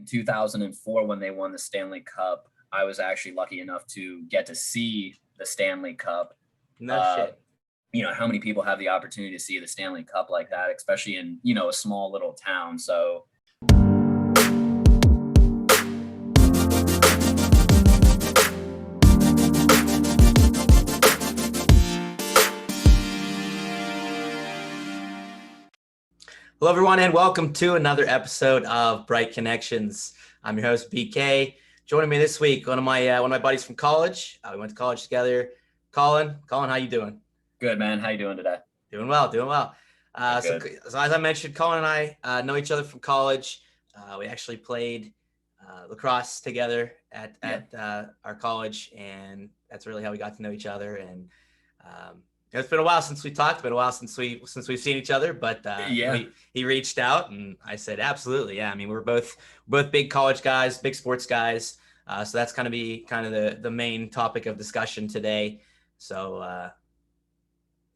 2004 when they won the Stanley Cup, I was actually lucky enough to get to see the Stanley Cup. No shit. How many people have the opportunity to see the Stanley Cup like that, especially in, a small little town. So hello, everyone, and welcome to another episode of Bright Connections. I'm your host, BK. Joining me this week, one of my buddies from college. We went to college together. Collin, how you doing? Good, man. How you doing today? Doing well. So as I mentioned, Collin and I know each other from college. We actually played lacrosse together at our college, and that's really how we got to know each other. And it's been a while since we talked. It's been a while since we've seen each other. But he reached out, and I said, absolutely, yeah. I mean, we're both big college guys, big sports guys. So that's going to be kind of the main topic of discussion today. So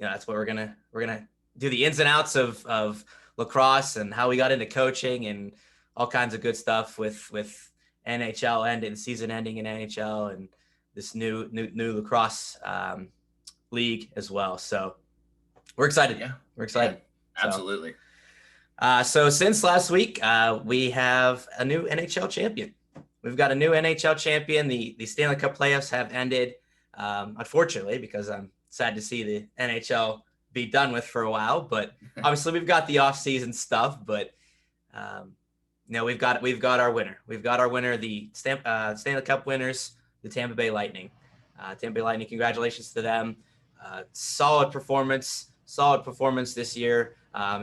that's what we're gonna do, the ins and outs of lacrosse and how we got into coaching and all kinds of good stuff with NHL ending, season ending in NHL, and this new lacrosse league as well. So we're excited. Yeah, we're excited. Yeah, absolutely. So since last week, we have a new NHL champion. We've got a new NHL champion. The Stanley Cup playoffs have ended, unfortunately, because I'm sad to see the NHL be done with for a while. But obviously, we've got the off-season stuff. But we've got our winner. We've got our winner, the Stanley Cup winners, the Tampa Bay Lightning. Tampa Bay Lightning, congratulations to them. Solid performance this year,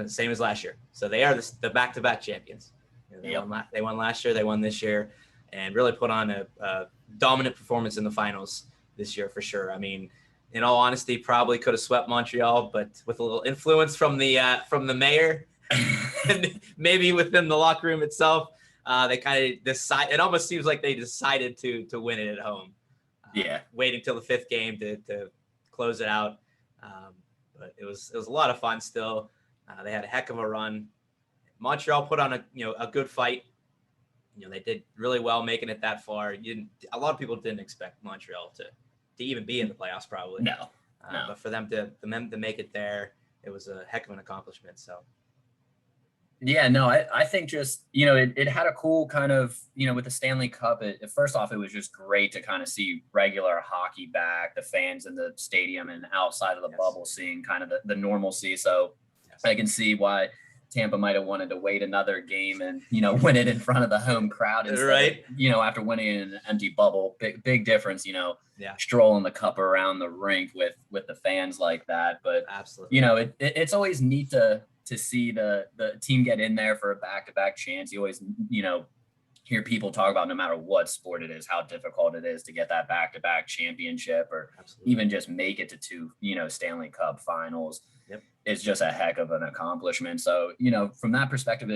same as last year. So they are the back-to-back champions. They won last year, they won this year, and really put on a dominant performance in the finals this year for sure. I mean, in all honesty, probably could have swept Montreal, but with a little influence from the mayor and maybe within the locker room itself, they kind of decide. It almost seems like they decided to win it at home. Waiting till the fifth game to close it out. But it was a lot of fun still. They had a heck of a run. Montreal put on a good fight. They did really well making it that far. A lot of people didn't expect Montreal to even be in the playoffs, probably. No. But for them to make it there, it was a heck of an accomplishment. So. Yeah, no, I think just, it had a cool kind of, with the Stanley Cup, first off, it was just great to kind of see regular hockey back, the fans in the stadium and outside of the bubble seeing kind of the normalcy. So I can see why Tampa might have wanted to wait another game and, win it in front of the home crowd instead, right? After winning in an empty bubble. Big difference, strolling the cup around the rink with the fans like that. But absolutely, it's always neat to see the team get in there for a back-to-back chance. You always, hear people talk about, no matter what sport it is, how difficult it is to get that back-to-back championship or even just make it to two, Stanley Cup finals. Yep. It's just a heck of an accomplishment. So, from that perspective,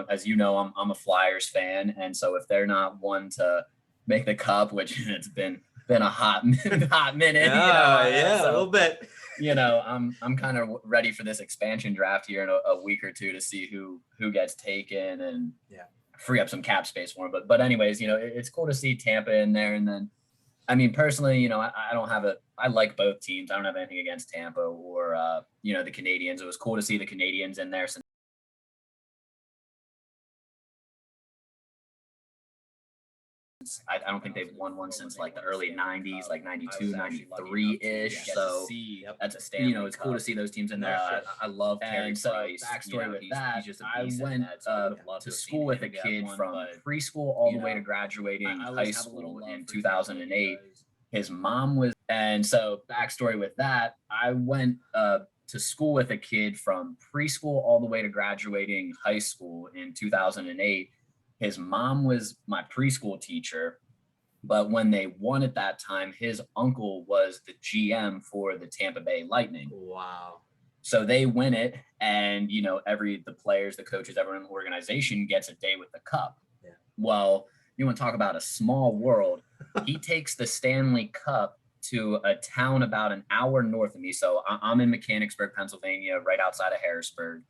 as I'm a Flyers fan. And so if they're not one to make the cup, which it's been a hot minute. A little bit. I'm kind of ready for this expansion draft here in a week or two to see who gets taken and free up some cap space for him. But anyways, it's cool to see Tampa in there. And then, I mean, personally, I like both teams. I don't have anything against Tampa or, the Canadians. It was cool to see the Canadians in there since I don't think they've won one since like the early 90s, like 92, 93-ish. So that's a Stanley Cup. It's cool to see those teams in there. I love Carey Price. Backstory with that, I went to school with a kid from preschool all the way to graduating high school in 2008. His mom was, and so backstory with that, I went to school with a kid from preschool all the way to graduating high school in 2008. His mom was my preschool teacher, but when they won at that time, his uncle was the GM for the Tampa Bay Lightning. Wow. So they win it, and, the players, the coaches, everyone in the organization gets a day with the cup. Yeah. Well, you want to talk about a small world. He takes the Stanley Cup to a town about an hour north of me. So I'm in Mechanicsburg, Pennsylvania, right outside of Harrisburg.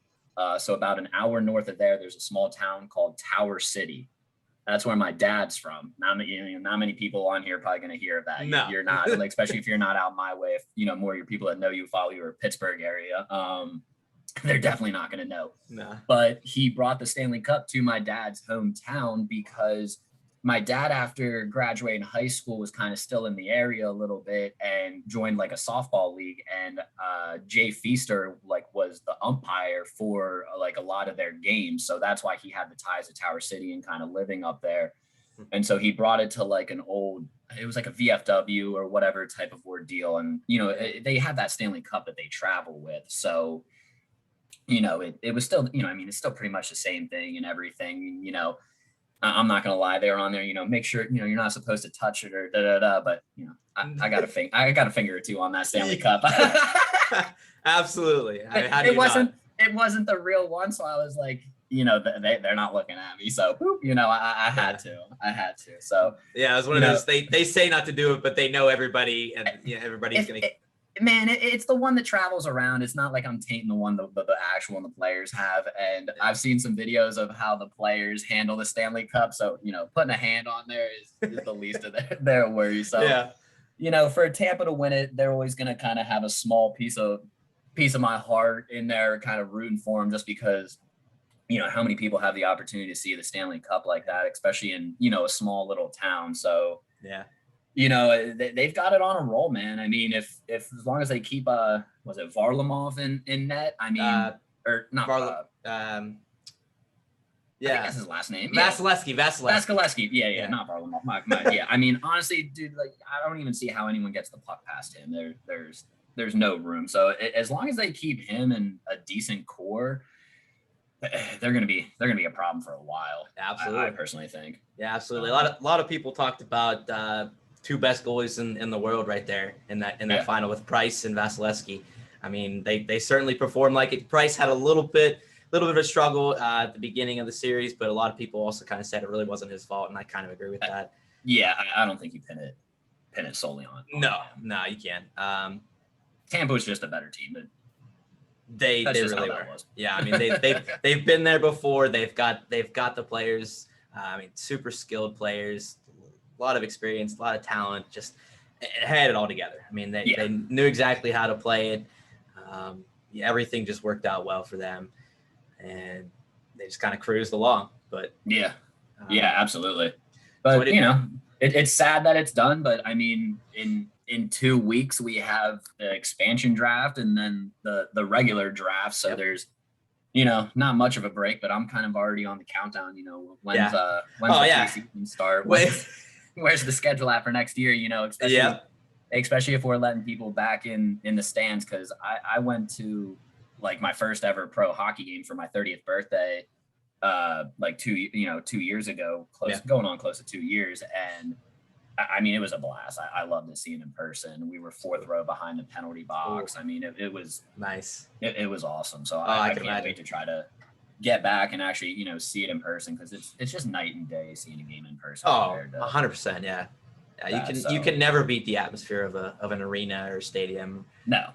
So about an hour north of there's a small town called Tower City. That's where my dad's from. Not many people on here are probably going to hear of that. No. You're not, like, especially if you're not out my way. If more of your people that know you, follow you, or Pittsburgh area, they're definitely not going to know. No. But he brought the Stanley Cup to my dad's hometown because my dad, after graduating high school, was kind of still in the area a little bit and joined like a softball league. And Jay Feaster was the umpire for like a lot of their games. So that's why he had the ties to Tower City and kind of living up there. And so he brought it to like it was like a VFW or whatever type of ordeal. And, they had that Stanley Cup that they travel with. So, it was still, it's still pretty much the same thing and everything, I'm not gonna lie, they were on there, make sure, you're not supposed to touch it or but I got a finger or two on that Stanley Cup. Absolutely. It wasn't the real one. So I was like, they're not looking at me. So, I had to. So yeah, it was one of those, they say not to do it, but they know everybody and everybody's going to. Man, it's the one that travels around. It's not like I'm tainting the one the actual one the players have. And I've seen some videos of how the players handle the Stanley Cup. So, putting a hand on there is the least of their worries. So, yeah. For Tampa to win it, they're always going to kind of have a small piece of my heart in there, kind of rooting for them, just because, how many people have the opportunity to see the Stanley Cup like that, especially in, a small little town. So, yeah. They've got it on a roll, man. I mean, if as long as they keep was it Varlamov in net? I mean, or not yeah, I think that's his last name. Vasilevsky. Yeah. Not Varlamov. Yeah. I mean, honestly, dude, like, I don't even see how anyone gets the puck past him. There's no room. So as long as they keep him in a decent core, they're gonna be a problem for a while. Absolutely. I personally think. Yeah, absolutely. A lot of people talked about two best goalies in the world right there in that final with Price and Vasilevsky. I mean, they certainly performed like it. Price had a little bit of a struggle at the beginning of the series, but a lot of people also kind of said it really wasn't his fault, and I kind of agree with that. Yeah, I don't think you pin it solely on. No, you can't. Tampa was just a better team, but they really were. Yeah, I mean they've been there before. They've got the players. I mean, super skilled players, a lot of experience, a lot of talent. Just had it all together. I mean, they knew exactly how to play it. Everything just worked out well for them, and they just kind of cruised along. But yeah, absolutely. But it's sad that it's done. But I mean, in 2 weeks we have the expansion draft and then the regular draft. So there's not much of a break, but I'm kind of already on the countdown. When's the preseason start? Where's the schedule at for next year? Especially if we're letting people back in the stands. Because I went to like my first ever pro hockey game for my 30th birthday, like 2 years ago, going on close to 2 years, and I mean, it was a blast. I loved to see it in person. We were fourth row behind the penalty box. Ooh. I mean, it was nice. It was awesome. So I can't wait to try to get back and actually, see it in person, because it's just night and day seeing a game in person. Oh, 100%. Yeah. You can never beat the atmosphere of an arena or stadium. No.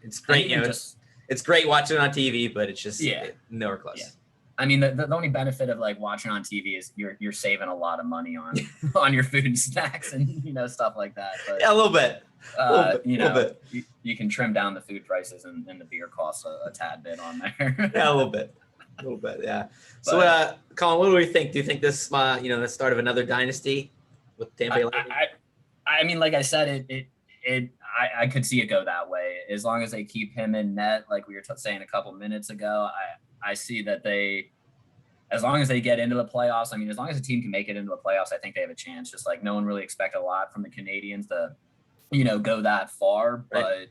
It's great. It's great watching it on TV, but it's just nowhere close. Yeah. I mean, the only benefit of like watching on TV is you're saving a lot of money on on your food and snacks and stuff like that. But, a little bit. You can trim down the food prices and the beer costs a tad bit on there. Yeah, a little bit. Yeah. So, Collin, what do we think? Do you think this, the start of another dynasty with Tampa Bay? I mean, like I said, I could see it go that way as long as they keep him in net, like we were saying a couple minutes ago. I see that as long as they get into the playoffs, I mean, as long as the team can make it into the playoffs, I think they have a chance. Just like no one really expected a lot from the Canadians to, go that far. Right.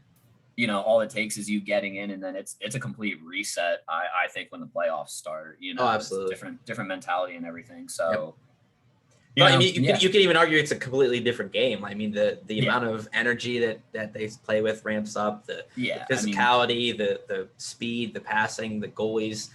But, all it takes is you getting in, and then it's a complete reset. I think when the playoffs start, absolutely. It's different mentality and everything. So, I mean, you can even argue it's a completely different game. I mean, the amount of energy that they play with ramps up, the physicality, the speed, the passing, the goalies,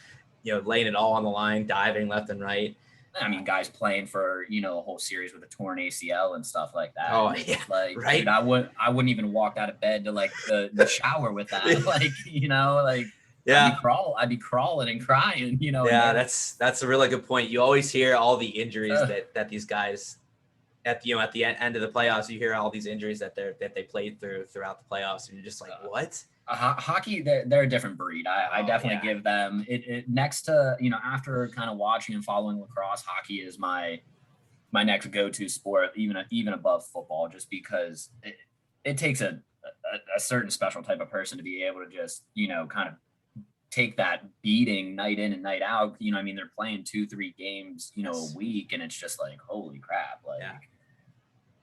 laying it all on the line, diving left and right. I mean, guys playing for, a whole series with a torn ACL and stuff like that. Oh, yeah. Like, right. Dude, I wouldn't even walk out of bed to like the shower with that. Yeah. I'd be crawling and crying, Yeah, that's a really good point. You always hear all the injuries that these guys at the end of the playoffs, you hear all these injuries that they played throughout the playoffs, and you're just like, what? Hockey, they're a different breed. I definitely give them it next to, after kind of watching and following lacrosse, hockey is my next go-to sport, even above football, just because it takes a certain special type of person to be able to just, kind of take that beating night in and night out. They're playing 2-3 games, a week, and it's just like, holy crap. Like,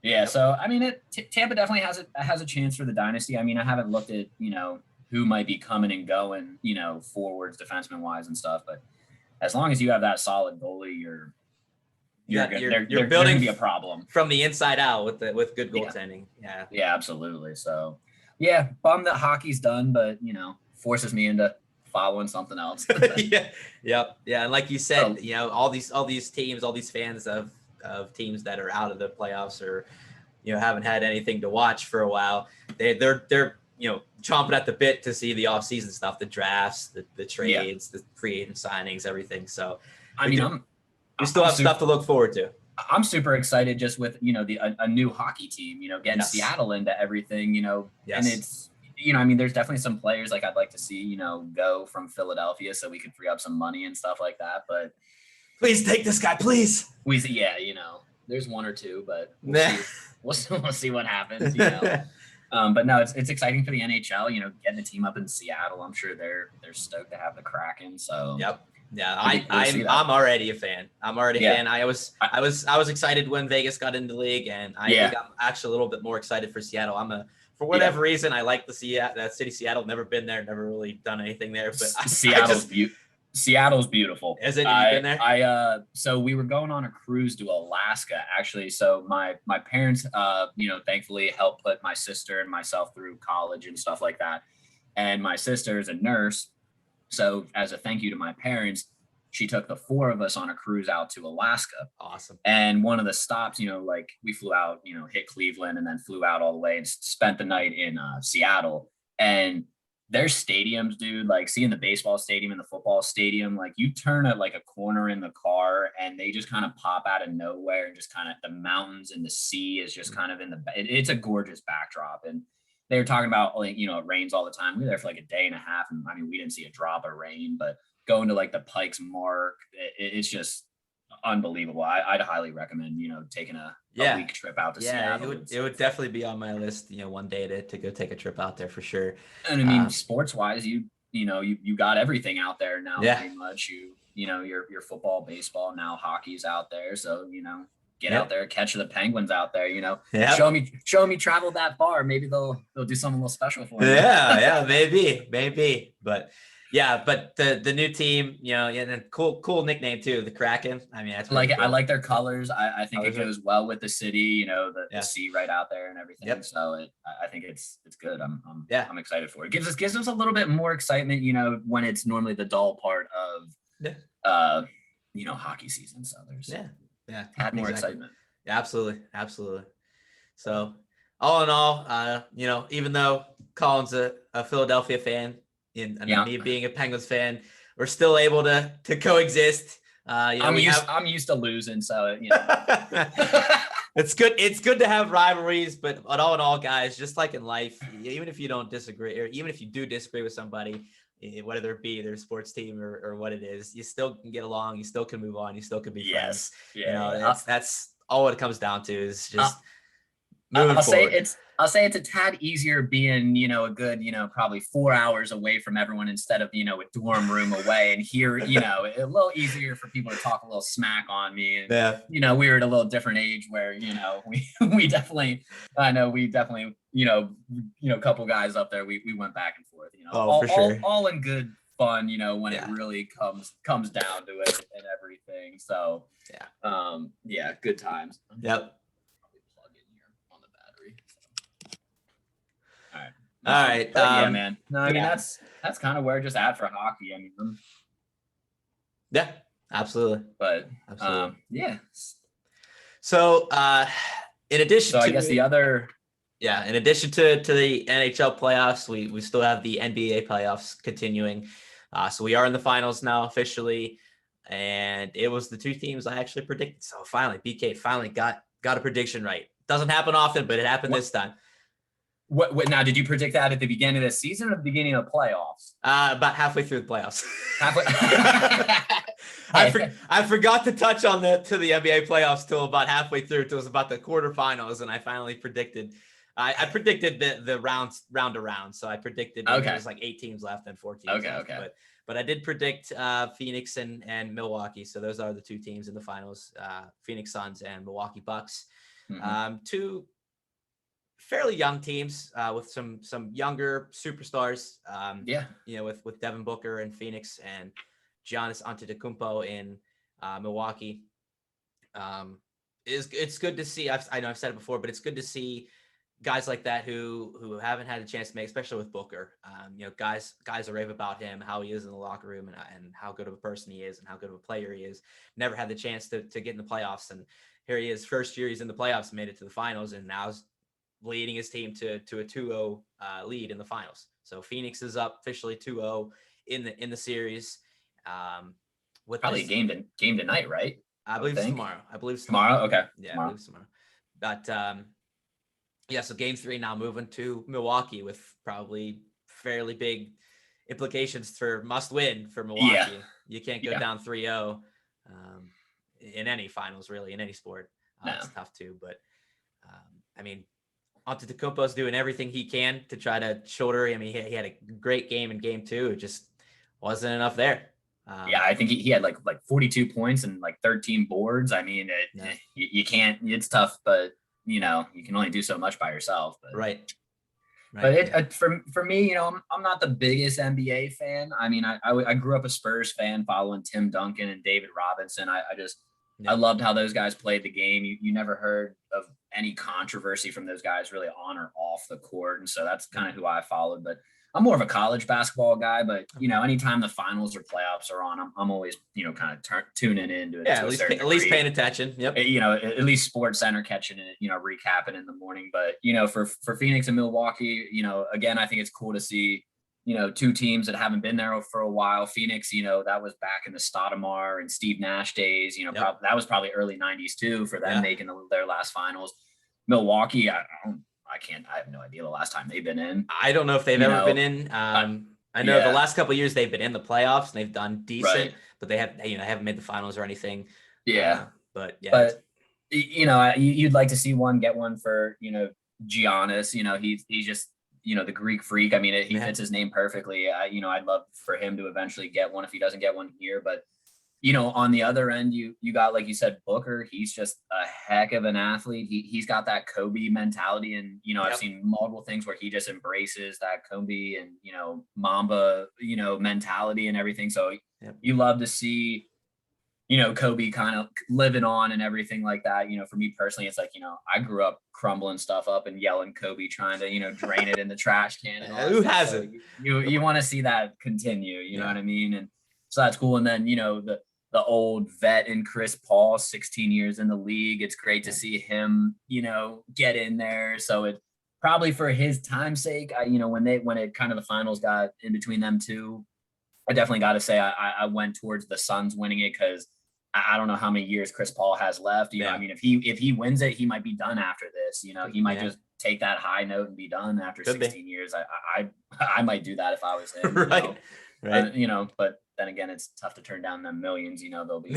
yeah. So, Tampa definitely has a chance for the dynasty. I haven't looked at, who might be coming and going, forwards, defenseman wise and stuff, but as long as you have that solid goalie, you're good. You're building to be a problem from the inside out with good goaltending. Yeah, absolutely. So, yeah, bummed that hockey's done, but forces me into following something else. Yeah. And like you said, all these teams, all these fans of teams that are out of the playoffs or haven't had anything to watch for a while, they're chomping at the bit to see the offseason stuff, the drafts, the trades, the free agent signings, everything. So we still have stuff to look forward to. I'm super excited just with a new hockey team, getting Seattle into everything, and it's there's definitely some players like I'd like to see go from Philadelphia so we could free up some money and stuff like that. But please take this guy, please. There's one or two, but we'll see what happens. But no, it's exciting for the NHL. Getting the team up in Seattle. I'm sure they're stoked to have the Kraken. So I'm already a fan. I'm already a fan. I was excited when Vegas got into the league, and I think I'm actually a little bit more excited for Seattle. For whatever reason, I like that city, Seattle. Never been there, never really done anything there. But Seattle's beautiful. Is it? Have you been there? So we were going on a cruise to Alaska, actually. So my parents, thankfully helped put my sister and myself through college and stuff like that. And my sister is a nurse. So as a thank you to my parents, she took the 4 of us on a cruise out to Alaska. Awesome. And one of the stops, we flew out, hit Cleveland and then flew out all the way and spent the night in Seattle. And their stadiums, dude, like seeing the baseball stadium and the football stadium, like you turn at like a corner in the car and they just kind of pop out of nowhere, and just kind of the mountains and the sea is just kind of it's a gorgeous backdrop. And they were talking about, like, it rains all the time. We were there for like a day and a half, and we didn't see a drop of rain, but going to like the Pikes Mark, it's just unbelievable. I'd highly recommend, taking a week trip out to Seattle. It would definitely be on my list, one day to go take a trip out there for sure. And sports wise, you got everything out there now. Pretty much your football, baseball, now hockey's out there. So, get out there, catch the Penguins out there, show me travel that far. Maybe they'll do something a little special for me. Maybe. But the new team, and cool nickname too, the Kraken. That's cool. I like their colors. I think it goes well with the city, the sea right out there and everything. Yep. So I think it's good. I'm excited for it. Gives us a little bit more excitement, when it's normally the dull part of hockey season. So there's add more excitement. Yeah, absolutely. So all in all, even though Collin's a Philadelphia fan, and me being a Penguins fan, we're still able to coexist. I'm used to losing, so it's good. It's good to have rivalries, but all in all, guys, just like in life, even if you don't disagree, or even if you do disagree with somebody, whether it be their sports team or what it is, you still can get along. You still can move on. You still can be friends. That's all it comes down to, is just moving forward. I'll say it's a tad easier being, a good, probably 4 hours away from everyone instead of, a dorm room away. And here, a little easier for people to talk a little smack on me. And, we were at a little different age where, we definitely, a couple guys up there, we went back and forth, for sure. All in good fun, when it really comes down to it and everything. So, good times. Yep. All right. Man. No, that's kind of where just at for hockey. Yeah, absolutely. But absolutely. So in addition to, I guess the other. Yeah, in addition to the NHL playoffs, we still have the NBA playoffs continuing. So we are in the finals now officially, and it was the two teams I actually predicted. So finally, BK finally got a prediction right. Doesn't happen often, but it happened this time. What now? Did you predict that at the beginning of the season or the beginning of playoffs? About halfway through the playoffs. Halfway. I forgot to touch on the NBA playoffs till about halfway through. It was about the quarterfinals, and I finally predicted. I predicted the round to round. So I predicted there was like 8 teams left and 4 teams left. But I did predict Phoenix and Milwaukee. So those are the 2 teams in the finals: Phoenix Suns and Milwaukee Bucks. Mm-hmm. 2 fairly young teams with some younger superstars. With Devin Booker in Phoenix and Giannis Antetokounmpo in Milwaukee. It's good to see. I know I've said it before, but it's good to see guys like that who haven't had a chance to make, especially with Booker. Guys rave about him, how he is in the locker room, and how good of a person he is, and how good of a player he is. Never had the chance to get in the playoffs, and here he is. First year he's in the playoffs, made it to the finals, and now is leading his team to a 2-0 lead in the finals. So Phoenix is up officially 2-0 in the series. With probably game tonight, right? I believe it's tomorrow. Tomorrow. Okay. Yeah, tomorrow. I believe it's tomorrow. But so game 3 now moving to Milwaukee with probably fairly big implications for must win for Milwaukee. Yeah. You can't go down 3-0 in any finals, really, in any sport. It's tough too, but Antetokounmpo's doing everything he can to try to shoulder. He had a great game in game 2. It just wasn't enough there. I think he had like 42 points and like 13 boards. You can't. It's tough, but you can only do so much by yourself. But. Right. But for me, I'm not the biggest NBA fan. I grew up a Spurs fan following Tim Duncan and David Robinson. I loved how those guys played the game. You never heard of any controversy from those guys really on or off the court. And so that's kind of who I followed. But I'm more of a college basketball guy. But, anytime the finals or playoffs are on, I'm always, kind of tuning into it. Yeah, at least paying attention. Yep. At least Sports Center catching it, recapping in the morning. But, for Phoenix and Milwaukee, again, I think it's cool to see, 2 teams that haven't been there for a while. Phoenix, that was back in the Stoudemire and Steve Nash days. That was probably early 90s too for them making their last finals. Milwaukee, I have no idea the last time they've been in. I don't know if they've ever been in. I know the last couple of years they've been in the playoffs and they've done decent, but they haven't made the finals or anything. But you'd like to see one get one for Giannis. He's just the Greek freak. He fits his name perfectly. I'd love for him to eventually get one if he doesn't get one here. But on the other end, you got, like you said, Booker. He's just a heck of an athlete. He's got that Kobe mentality, and I've seen multiple things where he just embraces that Kobe and Mamba mentality and everything. So you love to see Kobe kind of living on and everything like that. For me personally, it's like, I grew up crumbling stuff up and yelling Kobe, trying to, drain it in the trash can. And all who hasn't? So you want to see that continue, you know what I mean? And so that's cool. And then, the old vet in Chris Paul, 16 years in the league. It's great to see him, get in there. So it probably for his time's sake, when it kind of the finals got in between them two, I definitely got to say I went towards the Suns winning it because I don't know how many years Chris Paul has left. If he wins it, he might be done after this. He might just take that high note and be done after 16 years. I might do that if I was him. Right. But then again, it's tough to turn down them millions. They'll be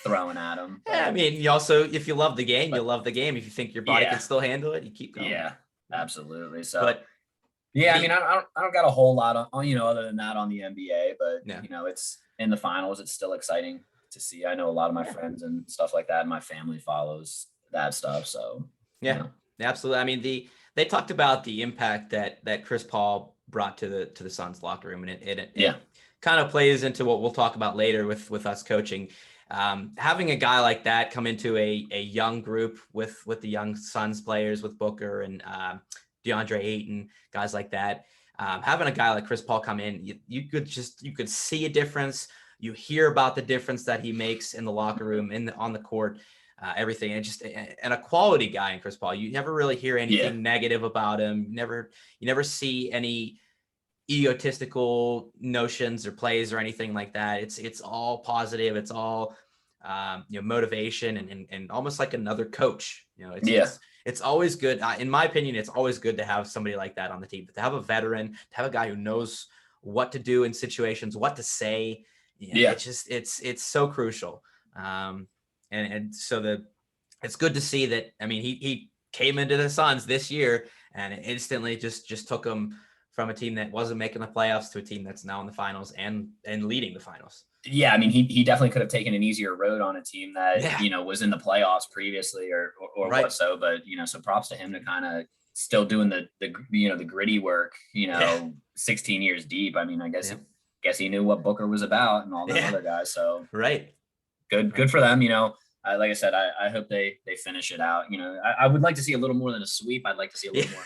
throwing at him. You also, if you love the game, you'll love the game. If you think your body can still handle it, you keep going. Yeah, absolutely. So, I don't got a whole lot on other than that on the NBA. But it's in the finals. It's still exciting to see. I know a lot of my friends and stuff like that, and my family follows that stuff. So absolutely. They talked about the impact that Chris Paul brought to the Suns locker room, and it kind of plays into what we'll talk about later with us coaching. Having a guy like that come into a young group with the young Suns players, with Booker and DeAndre Ayton, guys like that. Having a guy like Chris Paul come in, you could see a difference. You hear about the difference that he makes in the locker room, on the court, everything, and a quality guy in Chris Paul. You never really hear anything negative about him. You never see any egotistical notions or plays or anything like that. It's all positive. It's all motivation and almost like another coach. It's always good. In my opinion, it's always good to have somebody like that on the team. But to have a veteran, to have a guy who knows what to do in situations, what to say. It's so crucial. And so it's good to see that. I mean, he came into the Suns this year and instantly just took him from a team that wasn't making the playoffs to a team that's now in the finals and leading the finals. Yeah, I mean, he definitely could have taken an easier road on a team that was in the playoffs previously or right. what so. But so props to him to kind of still doing the gritty work. 16 years deep. I mean, I guess he knew what Booker was about and all them other guys. So right, good for them. Like I said, I hope they finish it out. I would like to see a little more than a sweep. I'd like to see a little more.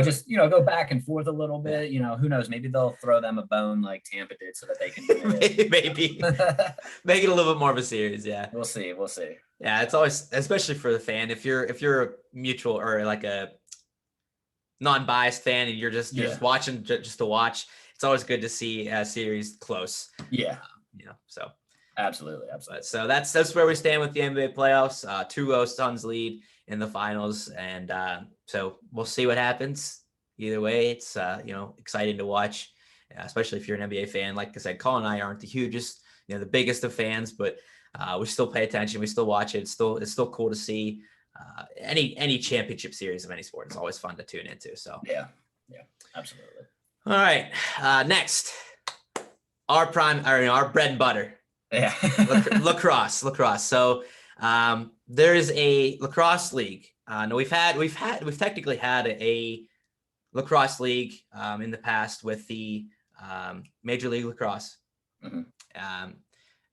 Just go back and forth a little bit. Who knows? Maybe they'll throw them a bone like Tampa did, so that they can maybe make it a little bit more of a series. Yeah, we'll see. Yeah, it's always, especially for the fan, if you're a mutual or like a non-biased fan and you're just watching just to watch, it's always good to see a series close. Yeah, so absolutely. So that's where we stand with the NBA playoffs. 2-0 Suns lead in the finals, and so we'll see what happens. Either way, it's exciting to watch, especially if you're an NBA fan. Like I said, Collin and I aren't the hugest, the biggest of fans, but we still pay attention. We still watch it. It's still cool to see any championship series of any sport. It's always fun to tune into. So yeah, absolutely. All right, next, our bread and butter. Yeah, lacrosse. So there is a lacrosse league. No, we've technically had a lacrosse league in the past with the Major League Lacrosse. Mm-hmm.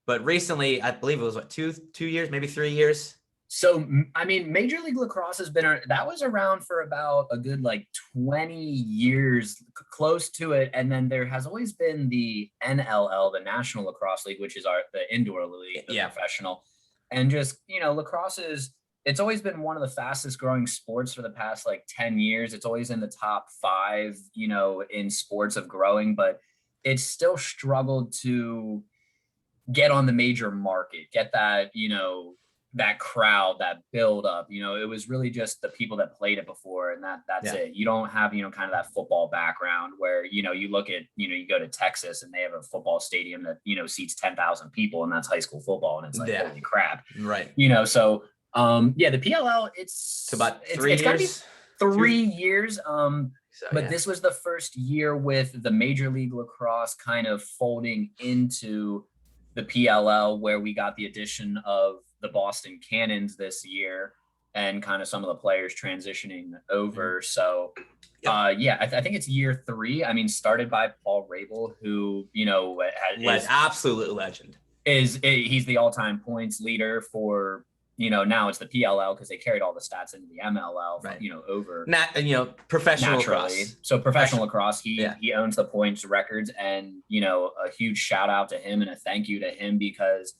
But recently, I believe it was 2 years, maybe 3 years. So, I mean, Major League Lacrosse that was around for about a good 20 years, close to it. And then there has always been the NLL, the National Lacrosse League, which is the indoor league, the professional. And just, lacrosse it's always been one of the fastest growing sports for the past 10 years. It's always in the top 5, in sports of growing, but it's still struggled to get on the major market, get that, that crowd, that build up. It was really just the people that played it before, and that's it. You don't have, kind of that football background where, you look at, you go to Texas and they have a football stadium that, seats 10,000 people, and that's high school football. And it's holy crap. Right. So, the PLL, it's about 3 years. It's gotta be 3 years. But this was the first year with the Major League Lacrosse kind of folding into the PLL, where we got the addition of the Boston Cannons this year and kind of some of the players transitioning over. So, I think it's year 3. I mean, started by Paul Rabel, who, is absolute legend. He's the all-time points leader for, now it's the PLL because they carried all the stats into the MLL, over professional lacrosse. So professional lacrosse, he owns the points records, and, a huge shout out to him and a thank you to him, because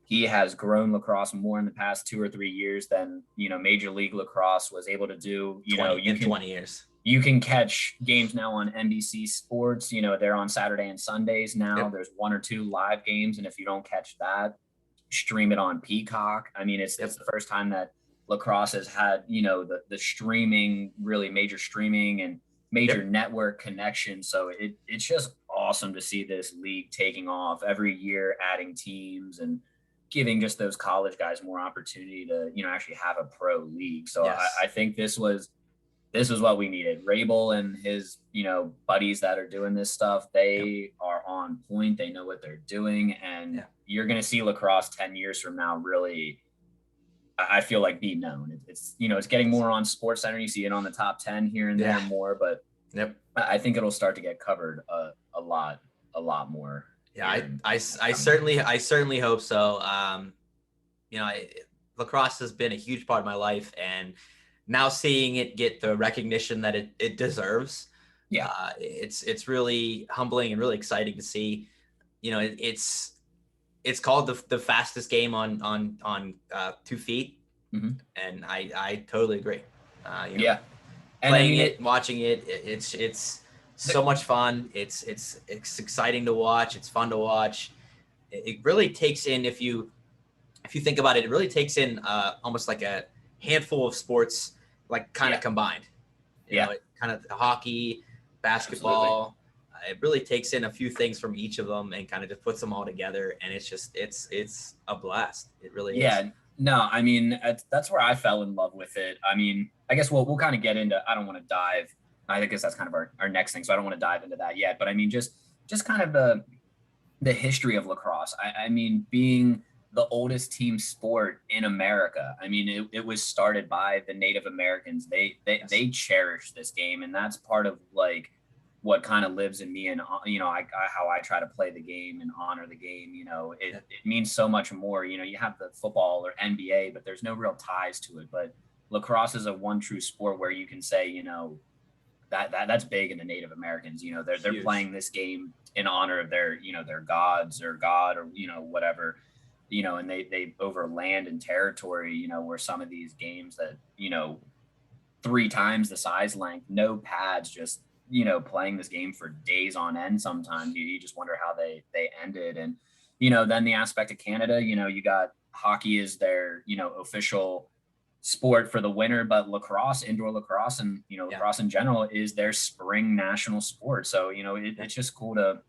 he has grown lacrosse more in the past 2 or 3 years than, Major League Lacrosse was able to do. 20 years. You can catch games now on NBC Sports. They're on Saturday and Sundays now. Yep. There's 1 or 2 live games, and if you don't catch that, stream it on Peacock. I mean, it's the first time that lacrosse has had, the streaming, really major streaming and major network connection. So it's just awesome to see this league taking off every year, adding teams and giving just those college guys more opportunity to, actually have a pro league. So I think this was what we needed. Rabel and his, buddies that are doing this stuff, they are on point. They know what they're doing. And you're going to see lacrosse 10 years from now, really, I feel like, be known. It's getting more on SportsCenter. You see it on the top 10 here and there more, but I think it'll start to get covered a lot more. Yeah, I certainly hope so. Lacrosse has been a huge part of my life, and now seeing it get the recognition that it deserves, it's really humbling and really exciting to see. It's called the fastest game on 2 feet, and I totally agree. And playing it, watching it, it's so much fun. It's exciting to watch. It's fun to watch. It really takes in, if you think about it, it really takes in almost like a handful of sports, like kind of combined. You know, kind of hockey, basketball. It really takes in a few things from each of them and kind of just puts them all together. And it's just, it's a blast. It really is. Yeah, no, I mean, that's where I fell in love with it. I mean, I guess we'll kind of get into, I don't want to dive. I guess that's kind of our next thing. So I don't want to dive into that yet, but I mean, just kind of the history of lacrosse. I mean, being the oldest team sport in America. I mean, it was started by the Native Americans. They cherish this game, and that's part of like what kind of lives in me. And you know, how I try to play the game and honor the game. You know, it means so much more. You know, you have the football or NBA, but there's no real ties to it. But lacrosse is a one true sport where you can say, you know, that's big in the Native Americans. You know, they're playing this game in honor of their, you know, their gods or God or, you know, whatever, you know, and they over land and territory, you know, where some of these games that, you know, 3 times the size length, no pads, just, you know, playing this game for days on end. Sometimes you just wonder how they ended. And, you know, then the aspect of Canada, you know, you got hockey is their, you know, official sport for the winter, but lacrosse, indoor lacrosse, and, you know, lacrosse in general is their spring national sport. So, you know, it's just cool to,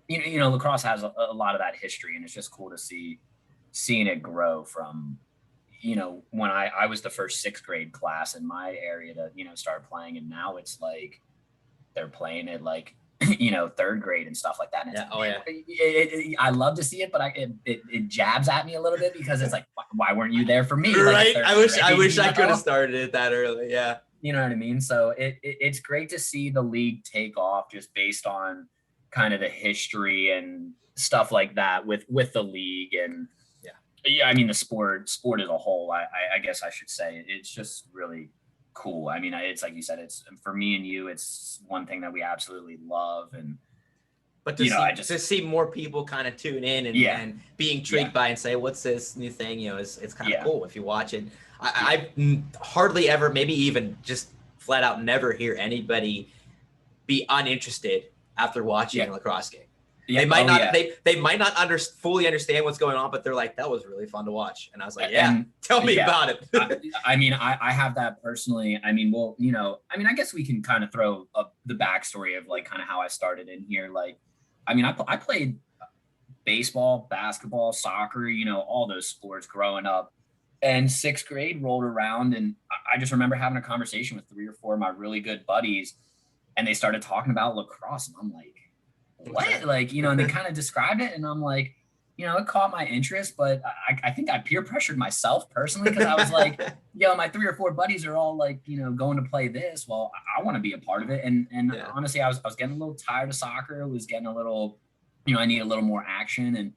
you know, lacrosse has a lot of that history, and it's just cool to seeing it grow from, you know, when I was the first 6th grade class in my area to, you know, start playing. And now it's like, they're playing it like, you know, 3rd grade and stuff like that. And I love to see it, but it jabs at me a little bit because it's like, why weren't you there for me? Right. Like, I wish I could have started it that early. Yeah. You know what I mean? So it's great to see the league take off just based on kind of the history and stuff like that with the league. And yeah, I mean, the sport as a whole, I guess I should say, it's just really cool. I mean, it's like you said, it's for me and you, it's one thing that we absolutely love. And but to see more people kind of tune in and be intrigued by and say, what's this new thing? You know, it's kind of cool if you watch it. I hardly ever, maybe even just flat out never hear anybody be uninterested after watching a lacrosse game. Yeah. They might not fully understand what's going on, but they're like, that was really fun to watch. And I was like, tell me about it. I mean, I have that personally. I mean, well, you know, I mean, I guess we can kind of throw up the backstory of like kind of how I started in here. Like, I mean, I played baseball, basketball, soccer, you know, all those sports growing up. And 6th grade rolled around, and I just remember having a conversation with 3 or 4 of my really good buddies, and they started talking about lacrosse. And I'm like, what? Like, you know, and they kind of described it, and I'm like, you know, it caught my interest, but I think I peer pressured myself personally, because I was like, yo, my 3 or 4 buddies are all like, you know, going to play this. Well, I want to be a part of it. And honestly, I was getting a little tired of soccer. It was getting a little, you know, I need a little more action. And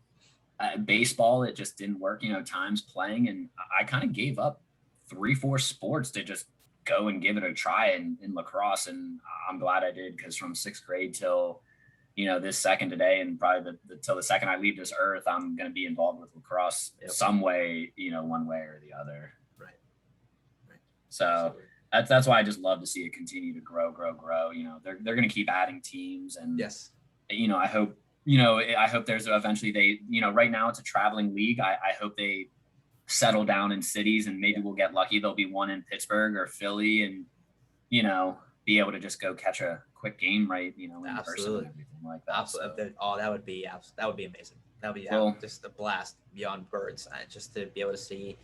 baseball, it just didn't work, you know, times playing. And I kind of gave up 3, 4 sports to just go and give it a try in lacrosse. And I'm glad I did, because from 6th grade till, you know, this second today, and probably till the second I leave this earth, I'm going to be involved with lacrosse some way, you know, one way or the other. Right. So that's why I just love to see it continue to grow. You know, they're going to keep adding teams, and you know, I hope there's eventually you know, right now it's a traveling league. I hope they settle down in cities, and maybe we'll get lucky. There'll be one in Pittsburgh or Philly, and, you know, be able to just go catch a quick game, right? You know, in person and everything like that. Absolutely. So, that would be amazing. That would be just a blast beyond words. Just to be able to see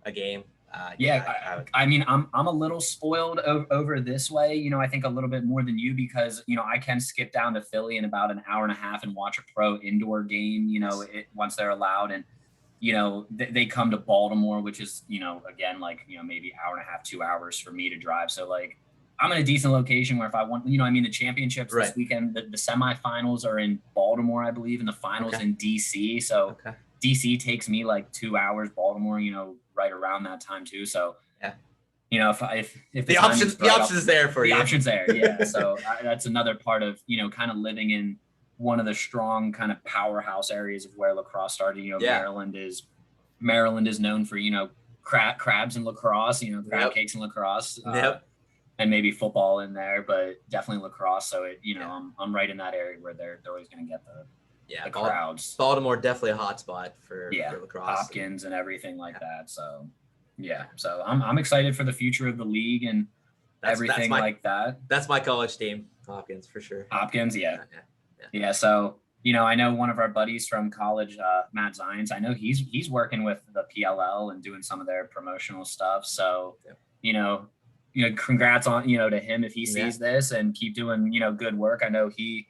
a game. I mean, I'm a little spoiled over this way. You know, I think a little bit more than you, because, you know, I can skip down to Philly in about an hour and a half and watch a pro indoor game, you know, once they're allowed. And, you know, they come to Baltimore, which is, you know, again, like, you know, maybe hour and a half, 2 hours for me to drive. So like, I'm in a decent location where if I want, you know, I mean, the championships this weekend, the semifinals are in Baltimore, I believe, and the finals in DC. So DC takes me like 2 hours, Baltimore, you know, right around that time too. So, you know, if the options there for you, the options there. Yeah. So that's another part of, you know, kind of living in one of the strong kind of powerhouse areas of where lacrosse started. You know, Maryland is known for, you know, crabs and lacrosse, you know, crab cakes and lacrosse. and maybe football in there, but definitely lacrosse. So Yeah. I'm right in that area where they're always going to get the crowds. Baltimore definitely a hot spot for lacrosse. Hopkins and everything like that. So so I'm excited for the future of the league and everything like that. That's my college team, Hopkins, for sure. Hopkins, yeah. So I know one of our buddies from college, Matt Zions. I know he's working with the PLL and doing some of their promotional stuff. So congrats on to him if he sees this, and keep doing good work. I know he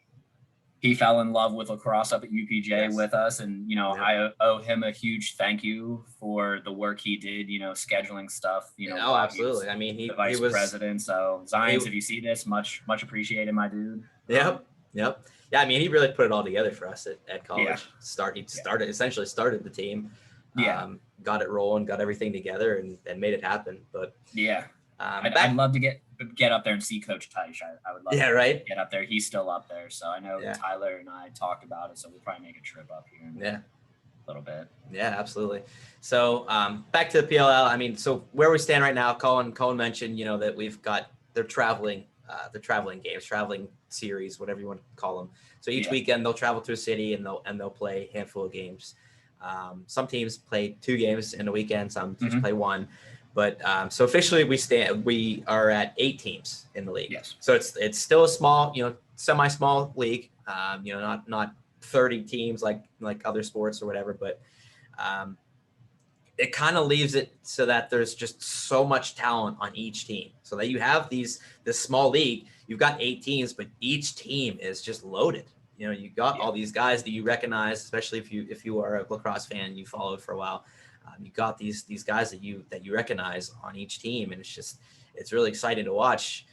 fell in love with lacrosse up at UPJ with us, and I owe him a huge thank you for the work he did, scheduling stuff. Oh, absolutely. I mean, he was president. So Zions, if you see this, much appreciated, my dude. Yep. Yeah, I mean, he really put it all together for us at college. He essentially started the team. Got it rolling, got everything together, and made it happen. But I'd love to get up there and see Coach Teich. I would love to get up there. He's still up there. So I know Tyler and I talked about it. So we'll probably make a trip up here in a little bit. Yeah, absolutely. So back to the PLL. I mean, so where we stand right now, Collin mentioned, that we've got their traveling games, traveling series, whatever you want to call them. So each weekend they'll travel to a city and they'll play a handful of games. Some teams play 2 games in a weekend. Some teams play 1. But so officially we are at 8 teams in the league. Yes. So it's still a small, semi-small league. Not 30 teams like other sports or whatever, but it kind of leaves it so that there's just so much talent on each team. So that you have this small league, you've got 8 teams, but each team is just loaded. You got all these guys that you recognize, especially if you are a lacrosse fan, you followed for a while. You got these guys that you recognize on each team, and it's really exciting to watch.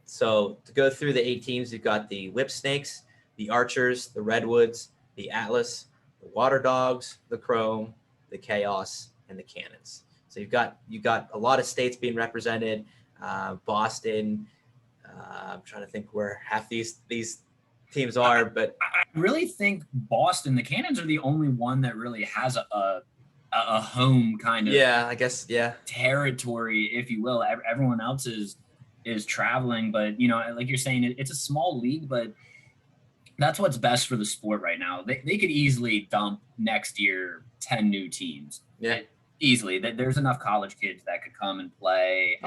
So to go through the 8 teams, you've got the Whip Snakes, the Archers, the Redwoods, the Atlas, the Water Dogs, the Chrome, the Chaos, and the Cannons. So you've got a lot of states being represented. Boston. I'm trying to think where half these teams are, but I really think Boston, the Cannons, are the only one that really has a home kind of I guess territory, if you will. Everyone else is traveling, but like you're saying, it's a small league, but that's what's best for the sport right now. They could easily dump next year 10 new teams. Easily. There's enough college kids that could come and play.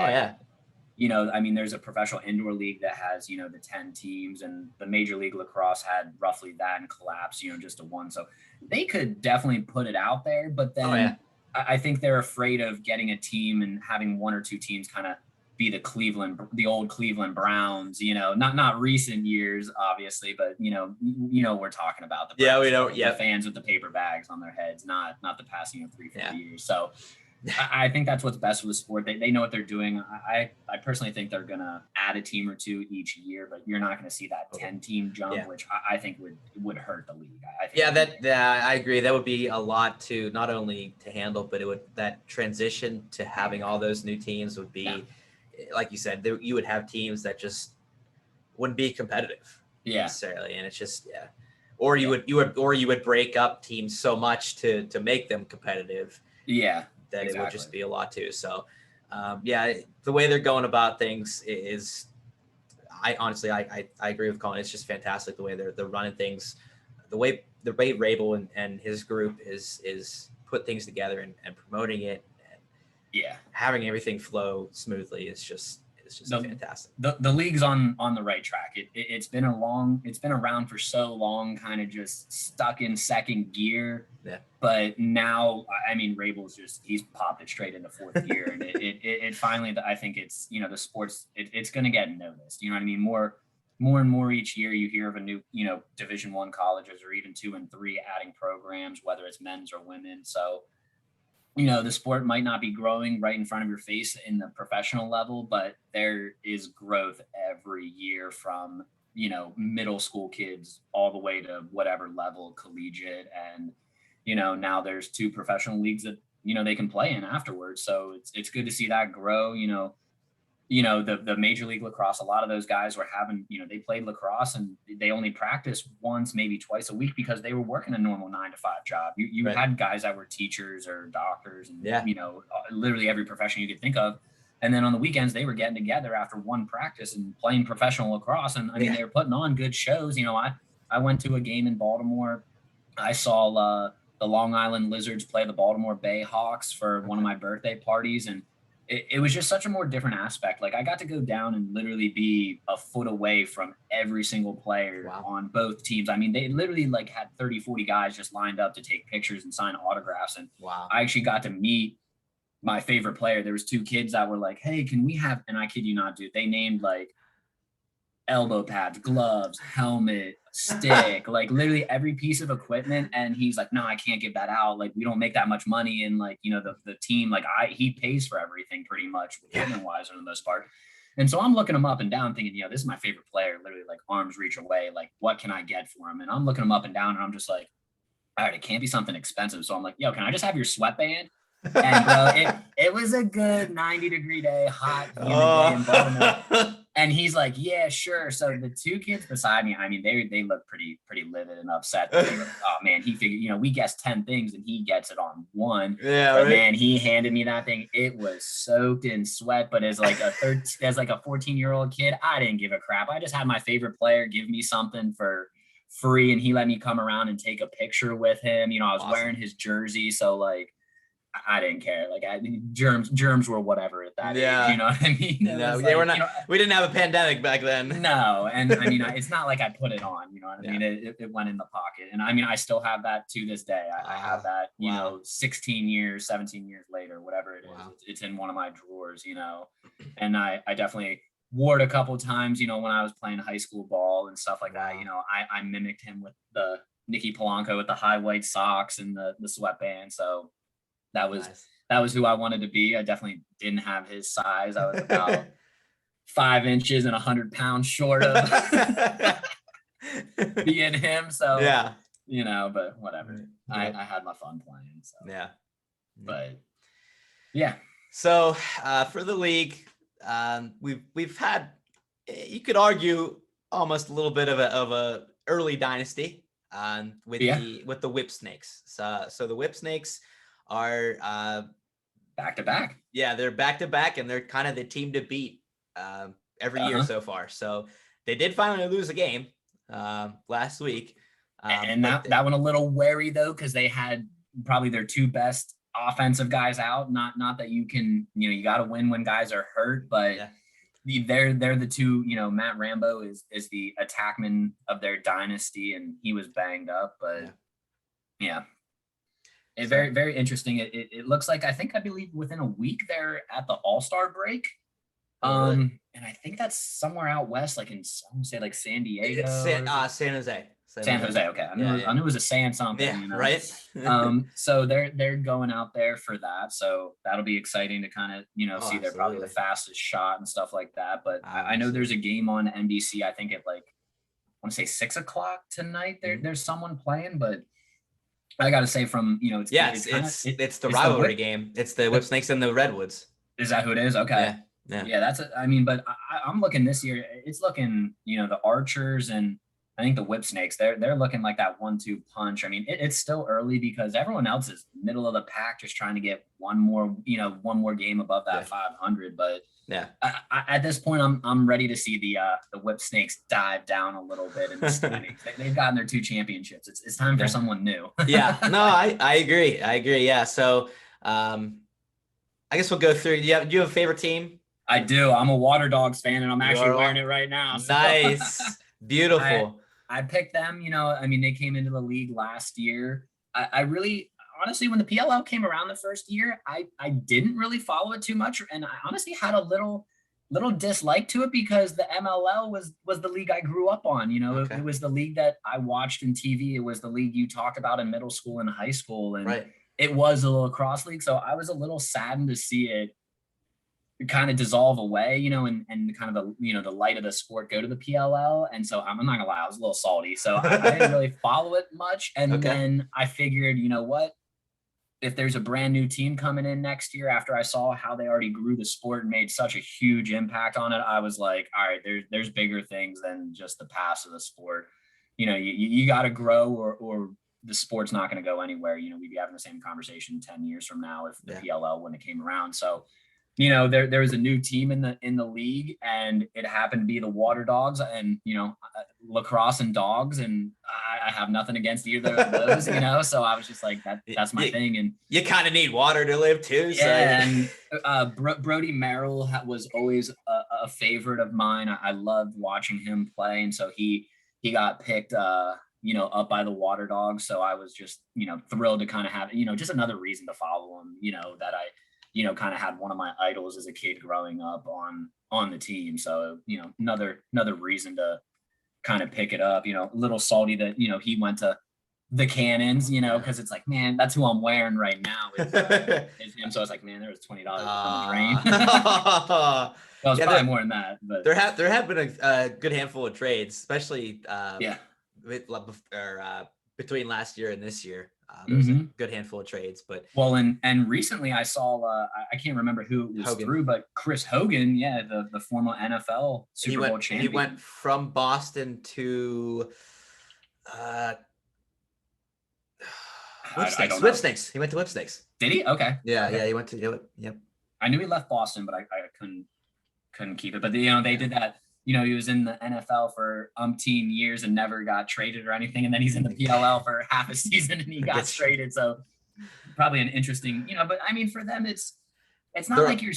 There's a professional indoor league that has, the 10 teams, and the Major League Lacrosse had roughly that and collapsed, just to 1. So they could definitely put it out there, but then I think they're afraid of getting a team and having 1 or 2 teams kind of be the old Cleveland Browns, not recent years, obviously, but we're talking about the Browns, we know, the fans with the paper bags on their heads, not the past 3-4 years. So I think that's what's best for the sport. They know what they're doing. I personally think they're gonna add a team or 2 each year, but you're not gonna see that 10-team jump, which I think would hurt the league. I agree. That would be a lot to not only to handle, but that transition to having all those new teams would be, like you said, you would have teams that just wouldn't be competitive necessarily, and it's just or you would break up teams so much to make them competitive. That it would just be a lot too. So, the way they're going about things is, I honestly agree with Collin. It's just fantastic the way they're running things, the way Rabel and his group is put things together and promoting it, and having everything flow smoothly is just fantastic. The league's on the right track. It's been around for so long, kind of just stuck in second gear. But now, Rabel's he's popped it straight into 4th gear, and it finally, I think it's, the sports, it's going to get noticed. You know what I mean? More and more each year you hear of a new, Division I colleges, or even 2 and 3 adding programs, whether it's men's or women. So, the sport might not be growing right in front of your face in the professional level, but there is growth every year from, middle school kids all the way to whatever level, collegiate. And, now there's 2 professional leagues that, they can play in afterwards. So it's good to see that grow. The Major League Lacrosse, a lot of those guys were having, they played lacrosse and they only practiced once, maybe twice a week, because they were working a normal 9-to-5 job. You had guys that were teachers or doctors and, literally every profession you could think of. And then on the weekends, they were getting together after one practice and playing professional lacrosse. And I mean, they were putting on good shows. You know, I went to a game in Baltimore. I saw the Long Island Lizards play the Baltimore Bay Hawks for one of my birthday parties. And it was just such a more different aspect. Like I got to go down and literally be a foot away from every single player on both teams. I mean, they literally like had 30, 40 guys just lined up to take pictures and sign autographs. And I actually got to meet my favorite player. There was two kids that were like, hey, can we have, and I kid you not, dude, they named like elbow pads, gloves, helmet, stick, like literally every piece of equipment. And he's like, no, I can't give that out. Like, we don't make that much money. And like, you know, the team, like he pays for everything pretty much equipment wise for the most part. And so I'm looking him up and down thinking, you know, this is my favorite player, literally like arms reach away. Like, what can I get for him? And I'm looking him up and down and I'm just like, all right, it can't be something expensive. So I'm like, yo, can I just have your sweatband? And bro, it was a good 90-degree day, hot, humid day in Baltimore. And he's like, yeah, sure. So the two kids beside me, I mean, they look pretty livid and upset. They were, oh man, he figured, you know, we guessed 10 things and he gets it on one. Yeah, but man, he handed me that thing. It was soaked in sweat, but as like a 14-year-old kid, I didn't give a crap. I just had my favorite player give me something for free, and he let me come around and take a picture with him. You know, I was wearing his jersey, so like I didn't care. Like germs were whatever at that age. You know what I mean? No, they were not. You know, we didn't have a pandemic back then. No, and I mean, it's not like I put it on. You know what I mean? It went in the pocket, and I mean, I still have that to this day. I have that. You know, 16 years, 17 years later, whatever it is, it's in one of my drawers. You know, and I definitely wore it a couple of times. You know, when I was playing high school ball and stuff like that. You know, I mimicked him with the Nicky Polanco with the high white socks and the sweatband. So. That was who I wanted to be. I definitely didn't have his size. I was about 5 inches and 100 pounds short of being him. So you know, but whatever. I had my fun playing. So but So for the league, we've had, you could argue, almost a little bit of a early dynasty with the Whip Snakes. So the Whip Snakes are back to back. Yeah, they're back to back, and they're kind of the team to beat every year so far. So they did finally lose a game last week, and that one a little wary though, because they had probably their two best offensive guys out. Not that you can, you know, you got to win when guys are hurt, but they're the two. You know, Matt Rambo is the attackman of their dynasty, and he was banged up, but It's very, very interesting. It looks like, I believe within a week they're at the All-Star break. And I think that's somewhere out west, like in, I want to say like San Diego. San Jose. San Jose. Okay. I knew it was a San something. Yeah, you know? Right. So they're going out there for that. So that'll be exciting to kind of, you know, see they're probably the fastest shot and stuff like that. But I know there's a game on NBC. I think at like, I want to say 6:00 tonight. There's someone playing, but I got to say from, you know, it's the rivalry game. It's the Whip Snakes and the Redwoods. Is that who it is? Okay. Yeah. That's I mean, but I'm looking this year, it's looking, you know, the Archers and I think the Whip Snakes, they're looking like that 1-2 punch. I mean, it's still early because everyone else is middle of the pack, just trying to get one more game above that 500. But at this point, I'm ready to see the Whip Snakes dive down a little bit in the standings. They've gotten their 2 championships. It's time for someone new. No, I agree. Yeah. So I guess we'll go through. Do you have a favorite team? I do. I'm a Water Dogs fan, and I'm actually wearing it right now. So. Nice. Beautiful. I picked them. You know, I mean, they came into the league last year. I really, honestly, when the PLL came around the first year, I didn't really follow it too much, and I honestly had a little dislike to it because the MLL was the league I grew up on. You know, it was the league that I watched in TV. It was the league you talked about in middle school and high school, and it was a lacrosse league. So I was a little saddened to see it kind of dissolve away, you know, and kind of the light of the sport go to the PLL. And so I'm not gonna lie, I was a little salty. So I didn't really follow it much. And then I figured, you know what, if there's a brand new team coming in next year, after I saw how they already grew the sport and made such a huge impact on it, I was like, all right, there's bigger things than just the past of the sport. You know, you got to grow or the sport's not going to go anywhere. You know, we'd be having the same conversation 10 years from now if the PLL wouldn't have came around. So there was a new team in the league, and it happened to be the Water Dogs, and lacrosse and dogs, and I have nothing against either of those, So I was just like, that's my thing, and you kind of need water to live too. Yeah, and Brody Merrill was always a favorite of mine. I loved watching him play, and so he got picked, up by the Water Dogs. So I was just, thrilled to kind of have, just another reason to follow him. That I, kind of had one of my idols as a kid growing up on the team. So another reason to kind of pick it up. A little salty that he went to the Cannons, because it's like, man, that's who I'm wearing right now is him. So I was like, man, there was $20 on the drain. Well, it's probably more than that, but there have been a good handful of trades, especially between last year and this year. There was a good handful of trades, but and recently I saw I can't remember who it was through, but Chris Hogan, the former NFL Super Bowl champion. He went from Boston to Whipsnakes. He went to Whipsnakes. Did he? Okay. Yeah, okay. Yeah, he went to it. Yep. I knew he left Boston, but I couldn't keep it. But they did that. He was in the NFL for umpteen years and never got traded or anything, and then he's in the PLL for half a season and he got traded. So probably an interesting, But I mean, for them, it's not like you're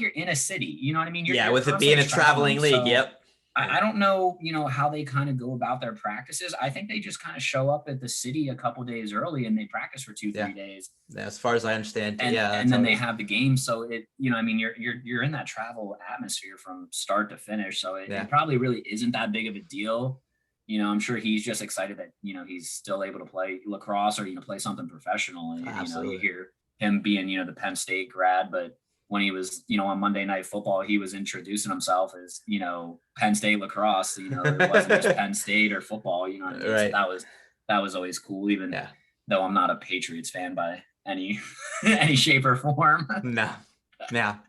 in a city. You know what I mean? You're with it being a traveling league. So yep. I don't know, how they kind of go about their practices. I think they just kind of show up at the city a couple days early and they practice for 2-3 days. Yeah, as far as I understand. And then they have the game. So it, you're in that travel atmosphere from start to finish. So it probably really isn't that big of a deal. I'm sure he's just excited that, he's still able to play lacrosse or, play something professional. And, you hear him being, the Penn State grad, but when he was, on Monday Night Football, he was introducing himself as, Penn State lacrosse. It wasn't just Penn State or football. What I mean? Right. So that was always cool, even though I'm not a Patriots fan by any shape or form. No. But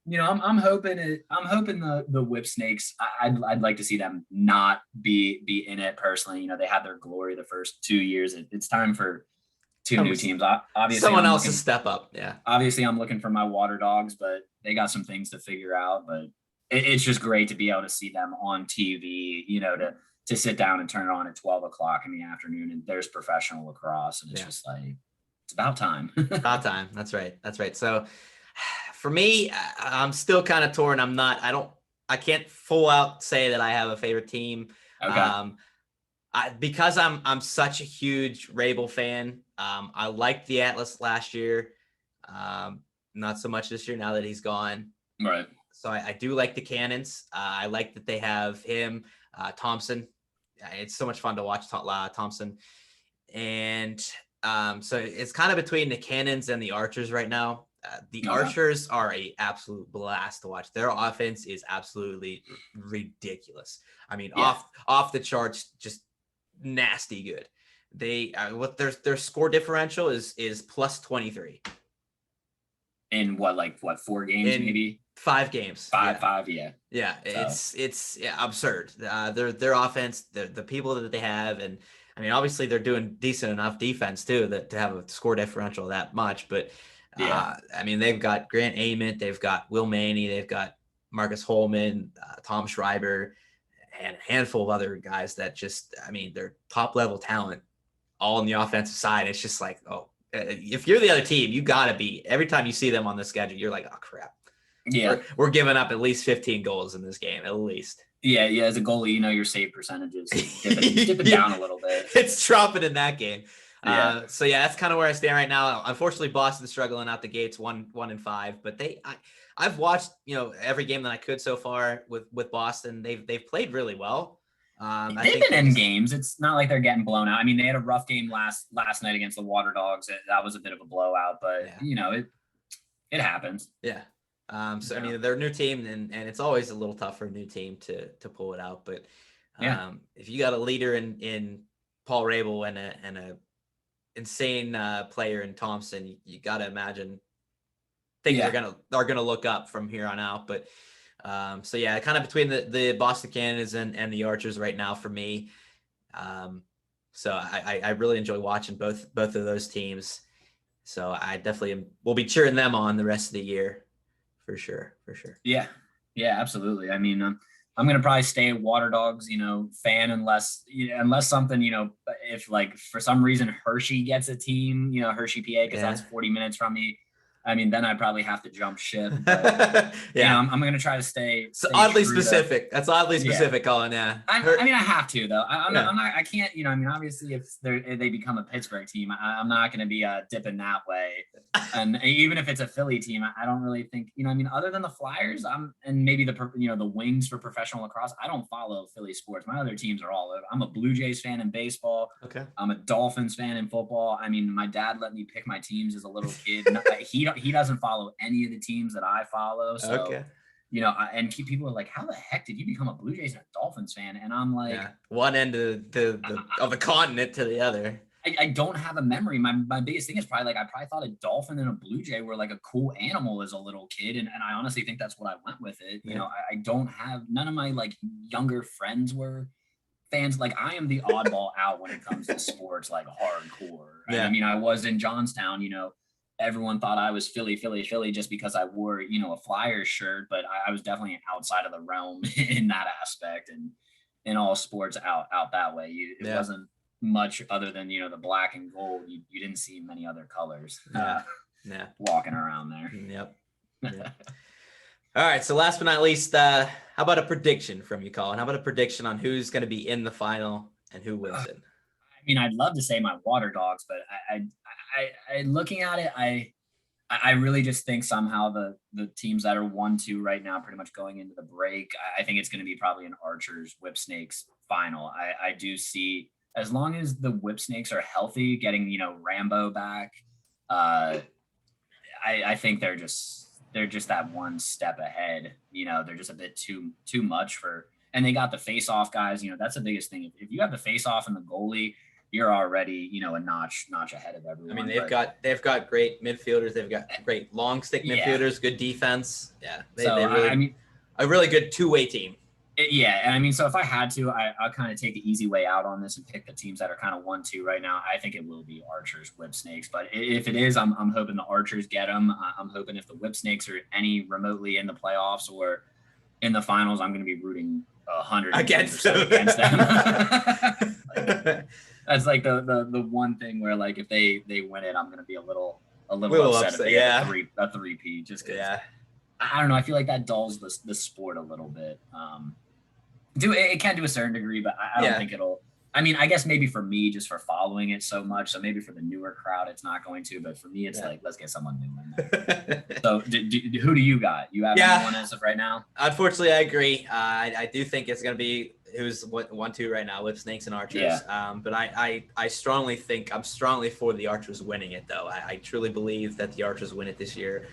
I'm hoping the Whipsnakes. I'd like to see them not be in it personally. They had their glory the first 2 years. It's time for two new teams. Obviously, someone else to step up. Yeah. Obviously, I'm looking for my Water Dogs, but they got some things to figure out. But it's just great to be able to see them on TV. To sit down and turn it on at 12 o'clock in the afternoon, and there's professional lacrosse, and it's just like it's about time. About time. That's right. So for me, I'm still kind of torn. I can't full out say that I have a favorite team. Okay. Because I'm such a huge Rabel fan. I liked the Atlas last year. Not so much this year now that he's gone. Right. So I do like the Cannons. I like that they have him, Thompson. It's so much fun to watch Thompson. And so it's kind of between the Cannons and the Archers right now. The Archers are a absolute blast to watch. Their offense is absolutely ridiculous. I mean, off the charts, just nasty good. They what their score differential is plus 23 in what 4 games, maybe 5 games. Five. It's absurd. Their offense, the people that they have, and I mean, obviously they're doing decent enough defense too to have a score differential that much. But I mean, they've got Grant Ament, they've got Will Maney, they've got Marcus Holman, Tom Schreiber, and a handful of other guys that just, I mean, they're top level talent all on the offensive side. It's just like, if you're the other team, you got to be, every time you see them on the schedule, you're like, oh crap. Yeah. We're giving up at least 15 goals in this game, at least. Yeah. As a goalie, your save percentages dip it down a little bit. It's dropping in that game. Yeah. So that's kind of where I stand right now. Unfortunately, Boston's struggling out the gates, 1-5, but I've watched, every game that I could so far with Boston. They've played really well. They've been in games. It's not like they're getting blown out. I mean, they had a rough game last night against the Water Dogs. That was a bit of a blowout, but it happens. Yeah. I mean, they're a new team, and it's always a little tough for a new team to pull it out. But if you got a leader in Paul Rabel and a insane player in Thompson, you got to imagine things are gonna look up from here on out. But kind of between the Boston Cannons and the Archers right now for me. So I really enjoy watching both of those teams. So I definitely will be cheering them on the rest of the year for sure. Yeah. Yeah, absolutely. I mean, I'm going to probably stay a Water Dogs, fan unless something, if like for some reason Hershey gets a team, Hershey, PA, because that's 40 minutes from me. I mean, then I'd probably have to jump ship. But, I'm going to try to stay. So oddly specific. That's oddly specific, Collin. Yeah. I mean, I have to though. I'm not. I can't. Obviously, if they become a Pittsburgh team, I'm not going to be dipping that way. And even if it's a Philly team, I don't really think. Other than the Flyers, and maybe the Wings for professional lacrosse. I don't follow Philly sports. My other teams are all over. I'm a Blue Jays fan in baseball. Okay. I'm a Dolphins fan in football. I mean, my dad let me pick my teams as a little kid. He doesn't follow any of the teams that I follow. So. Okay. And people are like, how the heck did you become a Blue Jays and a Dolphins fan? And I'm like, one end of the continent to the other. I don't have a memory. My biggest thing is probably like, I probably thought a dolphin and a blue jay were like a cool animal as a little kid. And I honestly think that's what I went with it. I don't have, none of my like younger friends were fans. Like I am the oddball out when it comes to sports, like hardcore. Yeah. I mean, I was in Johnstown, everyone thought I was Philly just because I wore, a Flyers shirt, but I was definitely outside of the realm in that aspect, and in all sports out that way. It wasn't much other than, the black and gold. You didn't see many other colors walking around there. Yep. All right. So last but not least, how about a prediction from you, Collin? How about a prediction on who's going to be in the final and who wins it? I mean, I'd love to say my Water Dogs, but I looking at it, I really just think somehow the teams that are 1-2 right now, pretty much going into the break, I think it's going to be probably an Archers Whip Snakes final. I do see, as long as the Whip Snakes are healthy, getting Rambo back, I think they're just that one step ahead. They're just a bit too much for. And they got the face-off guys. That's the biggest thing. If you have the face-off and the goalie, you're already, a notch ahead of everyone. I mean, they've got great midfielders. They've got great long stick midfielders, good defense. Yeah, they really, a really good two-way team. And I mean, so if I had to, I'll kind of take the easy way out on this and pick the teams that are kind of 1-2 right now. I think it will be Archers, Whip Snakes. But if it is, I'm hoping the Archers get them. I'm hoping if the Whip Snakes are any remotely in the playoffs or in the finals, I'm going to be rooting 100 against them. That's like the one thing where like if they win it, I'm going to be a little upset if they get a three-peat, just because. Yeah. I don't know. I feel like that dulls the sport a little bit. It can to a certain degree, but I don't think it'll. I mean, I guess maybe for me, just for following it so much, so maybe for the newer crowd, it's not going to. But for me, it's like, let's get someone new in there. So, who do you got? You have anyone as of right now? Unfortunately, I agree. I do think it's going to be who's 1-2 right now, Whip Snakes and Archers. Yeah. But I strongly think I'm strongly for the Archers winning it, though. I truly believe that the Archers win it this year.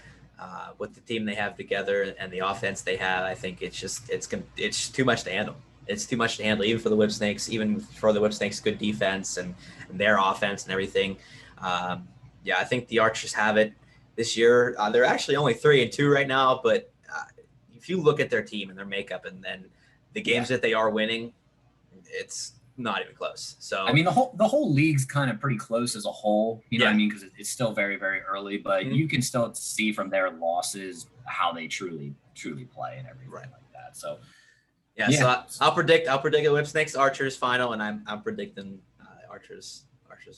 With the team they have together and the offense they have, I think it's too much to handle. It's too much to handle, even for the Whip Snakes, even for the Whip Snakes' good defense and their offense and everything. I think the Archers have it this year. They're actually only 3-2 right now, but if you look at their team and their makeup and then the games that they are winning, it's not even close. So I mean, the whole league's kind of pretty close as a whole. You know what I mean? Because it's still very, very early, but you can still see from their losses how they truly play and everything like that. So. So I'll predict a Whip Snakes Archers final, and I'm predicting Archers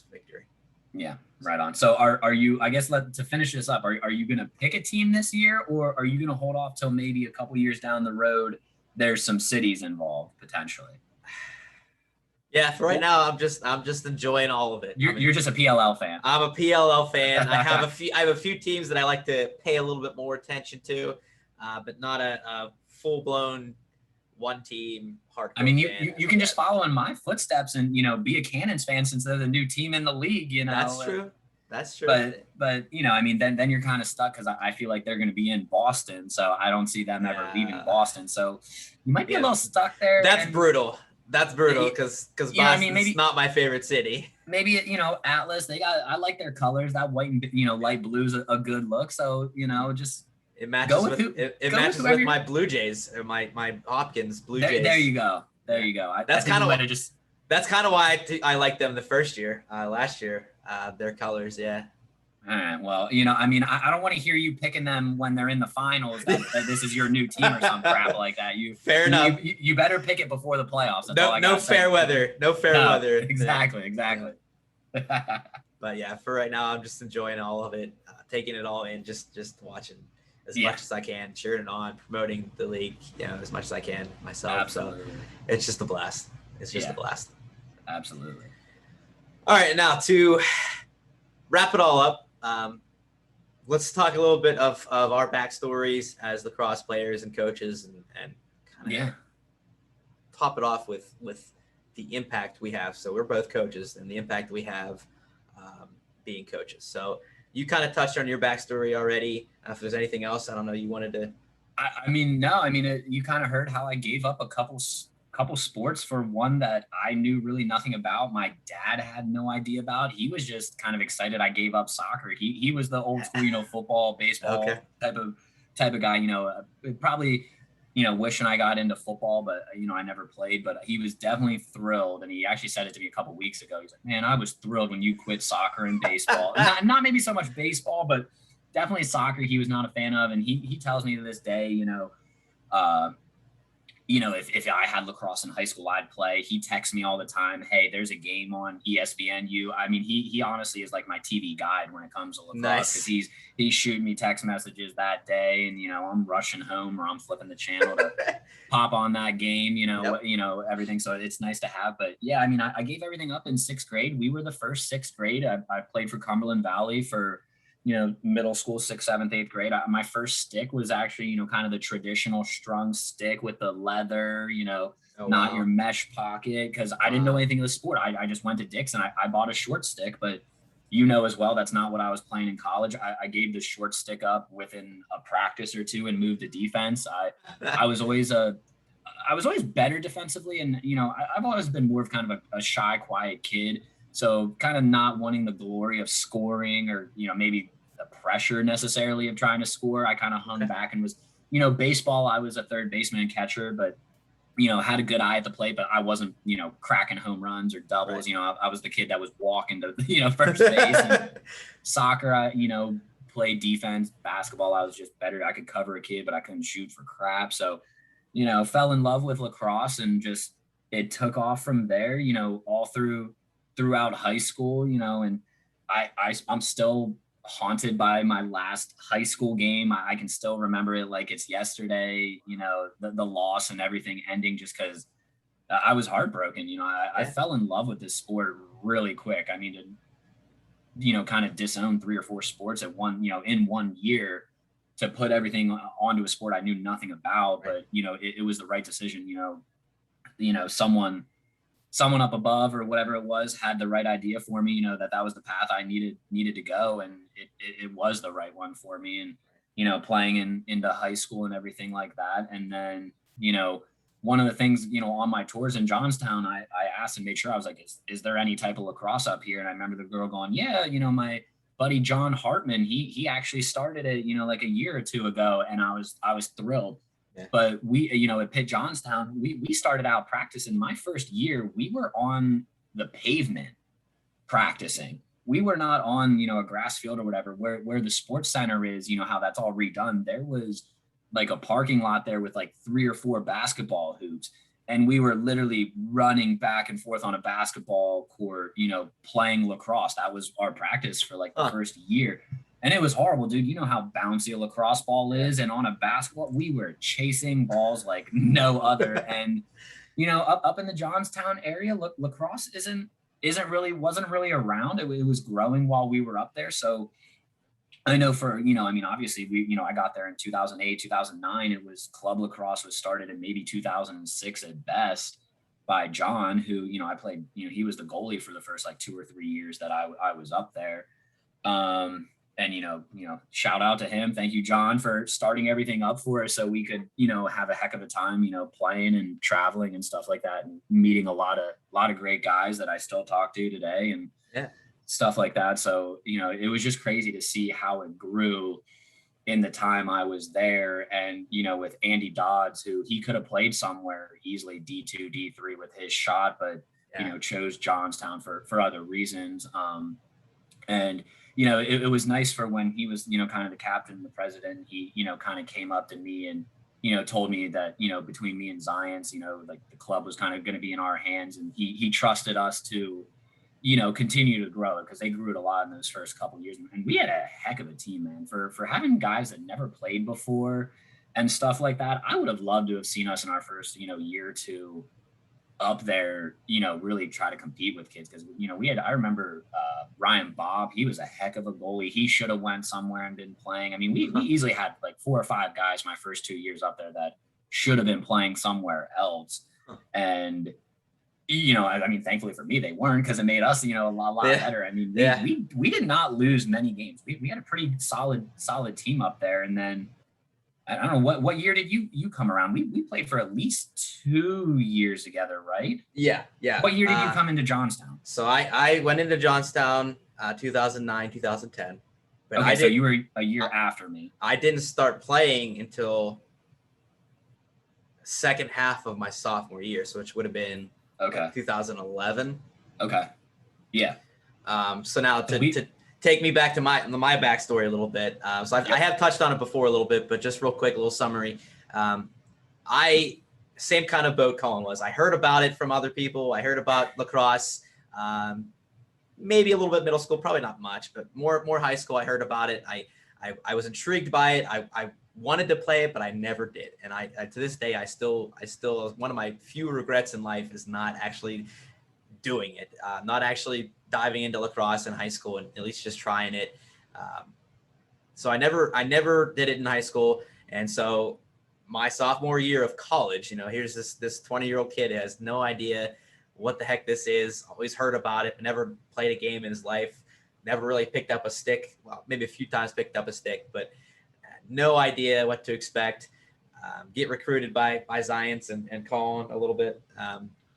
victory. Yeah, right on. So are you? I guess to finish this up, are you going to pick a team this year, or are you going to hold off till maybe a couple years down the road? There's some cities involved potentially. Yeah, for right now, I'm just enjoying all of it. You're just a PLL fan. I'm a PLL fan. I have a few teams that I like to pay a little bit more attention to, but not a full blown one team hardcore. I mean, you can just follow in my footsteps and be a Cannons fan since they're the new team in the league. That's true. But I mean, then you're kind of stuck because I feel like they're going to be in Boston, so I don't see them ever leaving Boston. So you might be a little stuck there. That's brutal. That's brutal because Boston's not my favorite city. Maybe Atlas. I like their colors. That white and light blue is a good look. So just. It matches with my Blue Jays or my Hopkins Blue Jays. There you go. That's kind of why I like them the first year, last year. Their colors, yeah. All right. Well, you know, I mean, I don't want to hear you picking them when they're in the finals, that this is your new team or some crap like that. Fair enough. You better pick it before the playoffs. That's all No, I no gotta say. fair weather. No fair No, weather. exactly. Exactly. But yeah, for right now, I'm just enjoying all of it, taking it all in, just watching as much as I can, cheering it on, promoting the league, you know, as much as I can myself. Absolutely. So it's just a blast. It's just a blast. Absolutely. All right, now to wrap it all up, let's talk a little bit of our backstories as lacrosse players and coaches, and kind of top it off with the impact we have. So we're both coaches, and the impact we have being coaches. So you kind of touched on your backstory already. If there's anything else, I don't know, you wanted to. I mean, no, I mean, you kind of heard how I gave up a couple sports for one that I knew really nothing about. My dad had no idea about. He was just kind of excited I gave up soccer. He was the old school, you know, football, baseball type of guy, you know, probably, you know, wishing I got into football, but, you know, I never played, but he was definitely thrilled. And he actually said it to me a couple of weeks ago. He's like, man, I was thrilled when you quit soccer and baseball. not maybe so much baseball, but definitely soccer he was not a fan of. And he tells me to this day, you know, if I had lacrosse in high school, I'd play. He texts me all the time. Hey, there's a game on ESPNU. I mean, he honestly is like my TV guide when it comes to lacrosse, because he's shooting me text messages that day, and you know, I'm rushing home or I'm flipping the channel to pop on that game. You know, everything. So it's nice to have. But yeah, I mean, I gave everything up in 6th grade. We were the first 6th grade. I played for Cumberland Valley for, you know, middle school, 6th, 7th, 8th grade. My first stick was actually, you know, kind of the traditional strung stick with the leather, you know, not your mesh pocket. Cause I didn't know anything of the sport. I just went to Dick's and I bought a short stick, but you know, as well, that's not what I was playing in college. I gave the short stick up within a practice or two and moved to defense. I was always better defensively. And, you know, I've always been more of kind of a shy, quiet kid. So kind of not wanting the glory of scoring or, you know, maybe the pressure necessarily of trying to score. I kind of hung back and was, you know, baseball, I was a third baseman and catcher, but, you know, had a good eye at the plate, but I wasn't, you know, cracking home runs or doubles. Right. You know, I was the kid that was walking to, you know, first base. And soccer, I, you know, played defense. Basketball, I was just better. I could cover a kid, but I couldn't shoot for crap. So, you know, fell in love with lacrosse and just, it took off from there, you know, all throughout high school, you know, and I'm still haunted by my last high school game. I can still remember it like it's yesterday, you know, the loss and everything ending just because I was heartbroken. You know, I fell in love with this sport really quick. I mean, to, you know, kind of disown 3 or 4 sports at one, you know, in 1 year, to put everything onto a sport I knew nothing about, but, you know, it was the right decision. You know, someone up above or whatever it was had the right idea for me, you know, that was the path I needed to go. And it was the right one for me. And, you know, playing into high school and everything like that. And then, you know, one of the things, you know, on my tours in Johnstown, I asked and made sure, I was like, is there any type of lacrosse up here? And I remember the girl going, yeah, you know, my buddy, John Hartman, he actually started it, you know, like a year or 2 ago. And I was thrilled. Yeah. But we, you know, at Pitt Johnstown, we started out practicing. My first year, we were on the pavement practicing. We were not on, you know, a grass field or whatever, where the sports center is, you know, how that's all redone. There was like a parking lot there with like 3 or 4 basketball hoops. And we were literally running back and forth on a basketball court, you know, playing lacrosse. That was our practice for like the first year. And it was horrible, dude. You know how bouncy a lacrosse ball is. And on a basketball, we were chasing balls like no other. And, you know, up in the Johnstown area, lacrosse wasn't really around. It was growing while we were up there. So I know for, you know, I mean, obviously I got there in 2008, 2009. It was club lacrosse was started in maybe 2006 at best by John, who, you know, I played, you know, he was the goalie for the first like 2 or 3 years that I was up there. And, you know, shout out to him. Thank you, John, for starting everything up for us so we could, you know, have a heck of a time, you know, playing and traveling and stuff like that, and meeting a lot of great guys that I still talk to today and stuff like that. So, you know, it was just crazy to see how it grew in the time I was there. And, you know, with Andy Dodds, who he could have played somewhere easily D2, D3 with his shot, but, you know, chose Johnstown for other reasons. And it was nice for when he was, kind of the captain, the president, he, kind of came up to me and, told me that, between me and Zions, like the club was kind of going to be in our hands, and he trusted us to, continue to grow it, because they grew it a lot in those first couple of years. And we had a heck of a team, man, for having guys that never played before and stuff like that. I would have loved to have seen us in our first, year or two up there, really try to compete with kids. Cause I remember Ryan Bob, he was a heck of a goalie. He should have went somewhere and been playing. I mean, we easily had like 4 or 5 guys my first 2 years up there that should have been playing somewhere else. And, I mean, thankfully for me, they weren't, because it made us, a lot better. I mean, we did not lose many games. We had a pretty solid team up there. And then I don't know, what year did you come around? We played for at least 2 years together, right? Yeah. What year did you come into Johnstown? So I went into Johnstown 2009, 2010. But okay, so you were a year after me. I didn't start playing until second half of my sophomore year, so which would have been 2011. Okay. Yeah. So now to take me back to my backstory a little bit. So I have touched on it before a little bit, but just real quick, a little summary. Same kind of boat Collin was. I heard about it from other people. I heard about lacrosse, maybe a little bit middle school, probably not much, but more high school. I heard about it. I was intrigued by it. I wanted to play it, but I never did. And I to this day, I still one of my few regrets in life is not actually doing it, not actually diving into lacrosse in high school, and at least just trying it. So I never did it in high school. And so my sophomore year of college, here's this 20-year-old kid who has no idea what the heck this is, always heard about it, but never played a game in his life, never really picked up a stick. Well, maybe a few times picked up a stick, but no idea what to expect. Get recruited by Zions and Collin a little bit.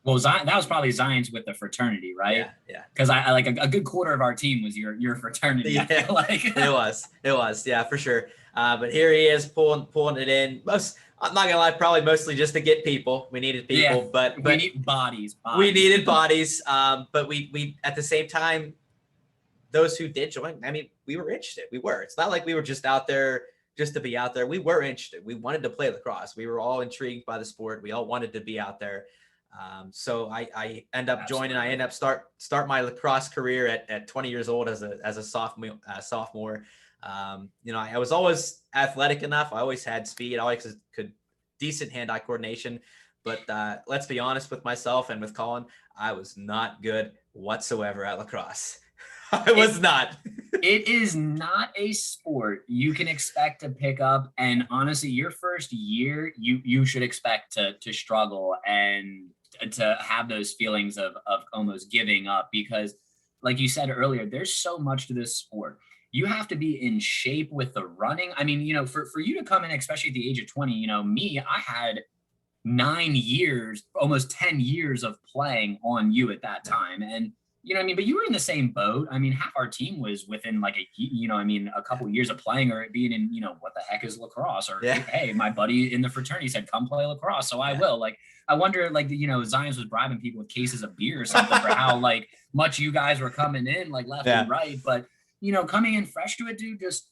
Well, that was probably Zions with the fraternity, right? Yeah. Because I like a good quarter of our team was your fraternity. Yeah, I feel like. it was, yeah, for sure. But here he is pulling it in. I'm not gonna lie, probably mostly just to get people. We needed people, but we need bodies. We needed bodies. But we at the same time, those who did join, I mean, we were interested. We were. It's not like we were just out there just to be out there. We were interested. We wanted to play lacrosse. We were all intrigued by the sport. We all wanted to be out there. So I end up joining. I end up start my lacrosse career at 20 years old as a sophomore. I was always athletic enough. I always had speed. I always could decent hand-eye coordination. But let's be honest with myself and with Collin, I was not good whatsoever at lacrosse. I was not. It is not a sport you can expect to pick up. And honestly, your first year, you should expect to struggle and to have those feelings of almost giving up, because like you said earlier, there's so much to this sport. You have to be in shape with the running. I mean, for you to come in, especially at the age of 20, me, I had 9 years, almost 10 years of playing on you at that time. And but you were in the same boat. I mean, half our team was within like a couple of years of playing, or it being in, what the heck is lacrosse? Or, hey, my buddy in the fraternity said, come play lacrosse. So I will. Like, I wonder, like, Zions was bribing people with cases of beer or something for how, like, much you guys were coming in, like, left and right. But, coming in fresh to it, dude, just,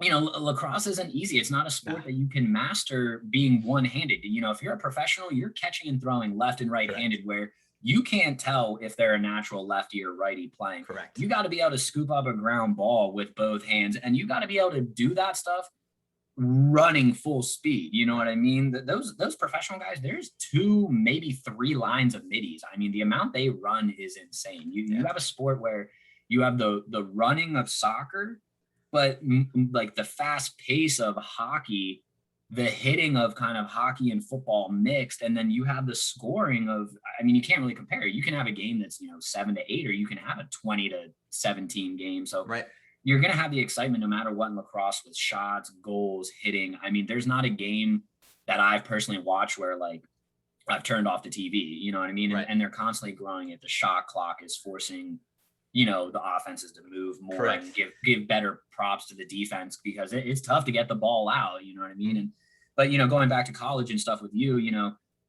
lacrosse isn't easy. It's not a sport that you can master being one-handed. If you're a professional, you're catching and throwing left and right-handed, where you can't tell if they're a natural lefty or righty playing. Correct. You got to be able to scoop up a ground ball with both hands, and you got to be able to do that stuff running full speed. You know what I mean? Those professional guys, there's 2, maybe 3 lines of middies. I mean, the amount they run is insane. You have a sport where you have the running of soccer, but like the fast pace of hockey, the hitting of kind of hockey and football mixed, and then you have the scoring of, I mean, you can't really compare. You can have a game that's 7-8, or you can have a 20-17 game. So you're going to have the excitement no matter what in lacrosse, with shots, goals, hitting. I mean, there's not a game that I've personally watched where, like, I've turned off the TV, you know what I mean? And they're constantly growing it. The shot clock is forcing, the offenses to move more and give better props to the defense, because it's tough to get the ball out, you know what I mean? But going back to college and stuff with you,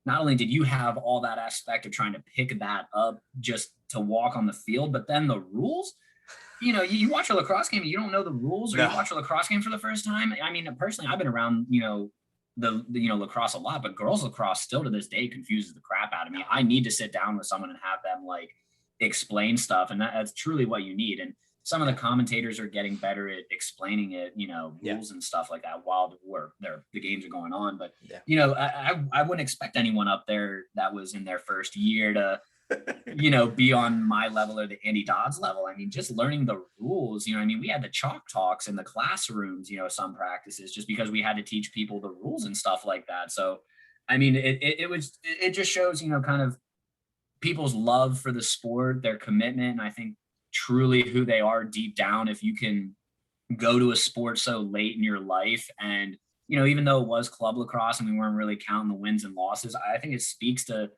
not only did you have all that aspect of trying to pick that up just to walk on the field, but then the rules, you watch a lacrosse game, you don't know the rules, or No. you watch a lacrosse game for the first time. I mean, personally, I've been around, the lacrosse a lot, but girls lacrosse still to this day confuses the crap out of me. I need to sit down with someone and have them like explain stuff, and that's truly what you need. And some of the commentators are getting better at explaining it, rules and stuff like that while the games are going on. But I wouldn't expect anyone up there that was in their first year to be on my level or the Andy Dodds level. I mean, just learning the rules, we had the chalk talks in the classrooms, some practices, just because we had to teach people the rules and stuff like that. So, I mean, it just shows, kind of people's love for the sport, their commitment, and I think truly who they are deep down. If you can go to a sport so late in your life, and, even though it was club lacrosse and we weren't really counting the wins and losses, I think it speaks to,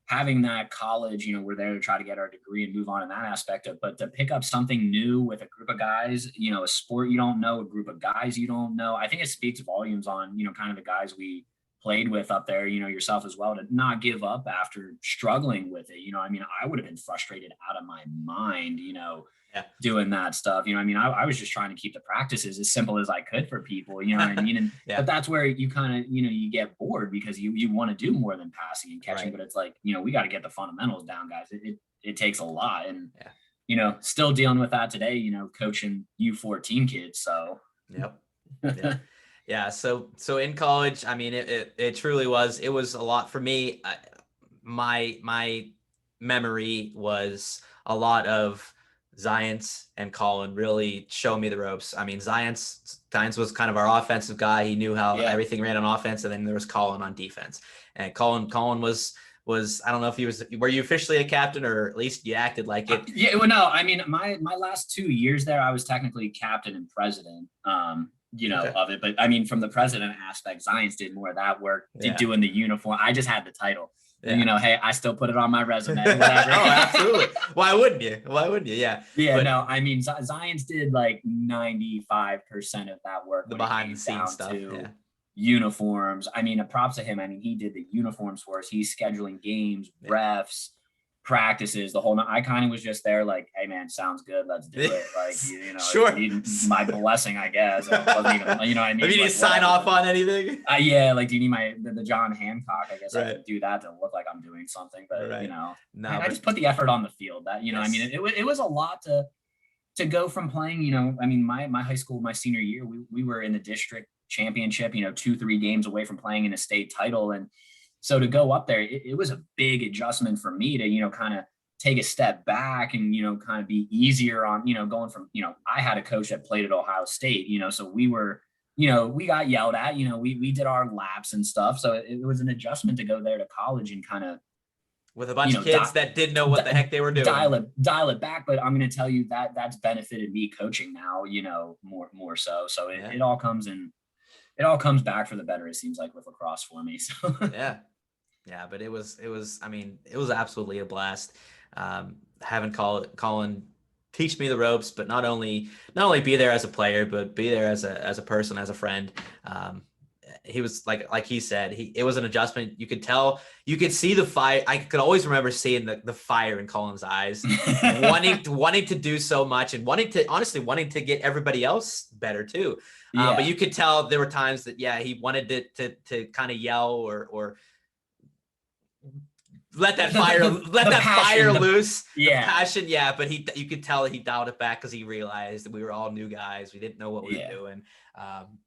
having that college, we're there to try to get our degree and move on in that aspect of, but to pick up something new with a group of guys, a sport you don't know, a group of guys you don't know, I think it speaks volumes on, kind of the guys we played with up there, yourself as well, to not give up after struggling with it. I mean, I would have been frustrated out of my mind, doing that stuff. I was just trying to keep the practices as simple as I could for people, you know what I mean? And but that's where you kind of, you get bored because you want to do more than passing and catching, but it's like, we got to get the fundamentals down, guys. It takes a lot. And, still dealing with that today, coaching U14 kids. So, Yeah. So in college, I mean, it truly was, it was a lot for me. My memory was a lot of Zions and Collin really show me the ropes. I mean, Zions was kind of our offensive guy. He knew how everything ran on offense. And then there was Collin on defense, and Collin was, I don't know if he was, were you officially a captain, or at least you acted like it? Well, no, I mean, my last 2 years there, I was technically captain and president, of it. But I mean, from the president aspect, Zions did more of that work, doing the uniform. I just had the title. Yeah. Hey, I still put it on my resume. Whatever. Oh, absolutely. Why wouldn't you? Yeah. Yeah. No, I mean, Zions did like 95% of that work. The behind the scenes stuff. Uniforms. I mean, props to him. I mean, he did the uniforms for us. He's scheduling games, refs, practices, the whole night. I kind of was just there like, hey man, sounds good, let's do it. Like, sure. My blessing, I guess. It wasn't even, what I mean? If you need to sign off on anything? Like, do you need the John Hancock? I guess I could do that to look like I'm doing something, but I just put the effort on the field. That I mean, it was a lot to go from playing. I mean, my high school, my senior year, we were in the district championship. 2-3 games away from playing in a state title, and so to go up there, it was a big adjustment for me to, kind of take a step back and, kind of be easier on, going from, I had a coach that played at Ohio State, so we were, we got yelled at, we did our laps and stuff. So it was an adjustment to go there to college and kind of, with a bunch of kids that didn't know what the heck they were doing. Dial it back. But I'm going to tell you that's benefited me coaching now, more so. So it all comes in. It all comes back for the better, it seems like, with lacrosse for me. So yeah, but it was, I mean, it was absolutely a blast. Having Collin teach me the ropes, but not only be there as a player, but be there as a person, as a friend. He was like he said, it was an adjustment. You could tell, you could see the fire. I could always remember seeing the fire in Collin's eyes, wanting to do so much, and wanting to get everybody else better too. But you could tell there were times that, he wanted to kind of yell or let that fire loose. The passion. Yeah. But you could tell he dialed it back because he realized that we were all new guys. We didn't know what we were doing.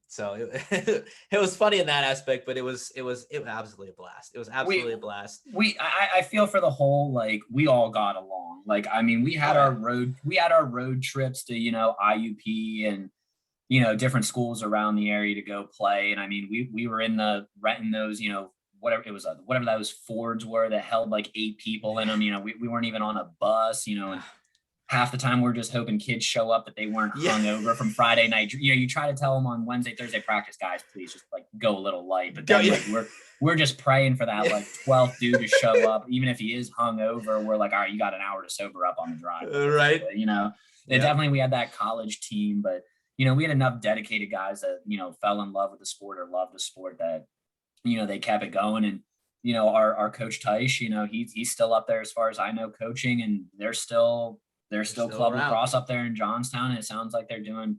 So it was funny in that aspect, but it was absolutely a blast. It was absolutely a blast. I feel for the whole, like, we all got along. Like, I mean, we had our road trips to, IUP and, different schools around the area to go play. And I mean, we were renting those, whatever those Fords were that held like 8 people in them. We weren't even on a bus, and half the time we're just hoping kids show up that they weren't hungover from Friday night. You try to tell them on Wednesday, Thursday practice, guys, please just like go a little light. But then we're just praying for that like 12th dude to show up, even if he is hungover. We're like, all right, you got an hour to sober up on the drive, right? Definitely we had that college team, but we had enough dedicated guys that fell in love with the sport or loved the sport that they kept it going. And our coach Teish, he's still up there as far as I know coaching, and they're still They're still still club around. lacrosse up there in Johnstown, and it sounds like they're doing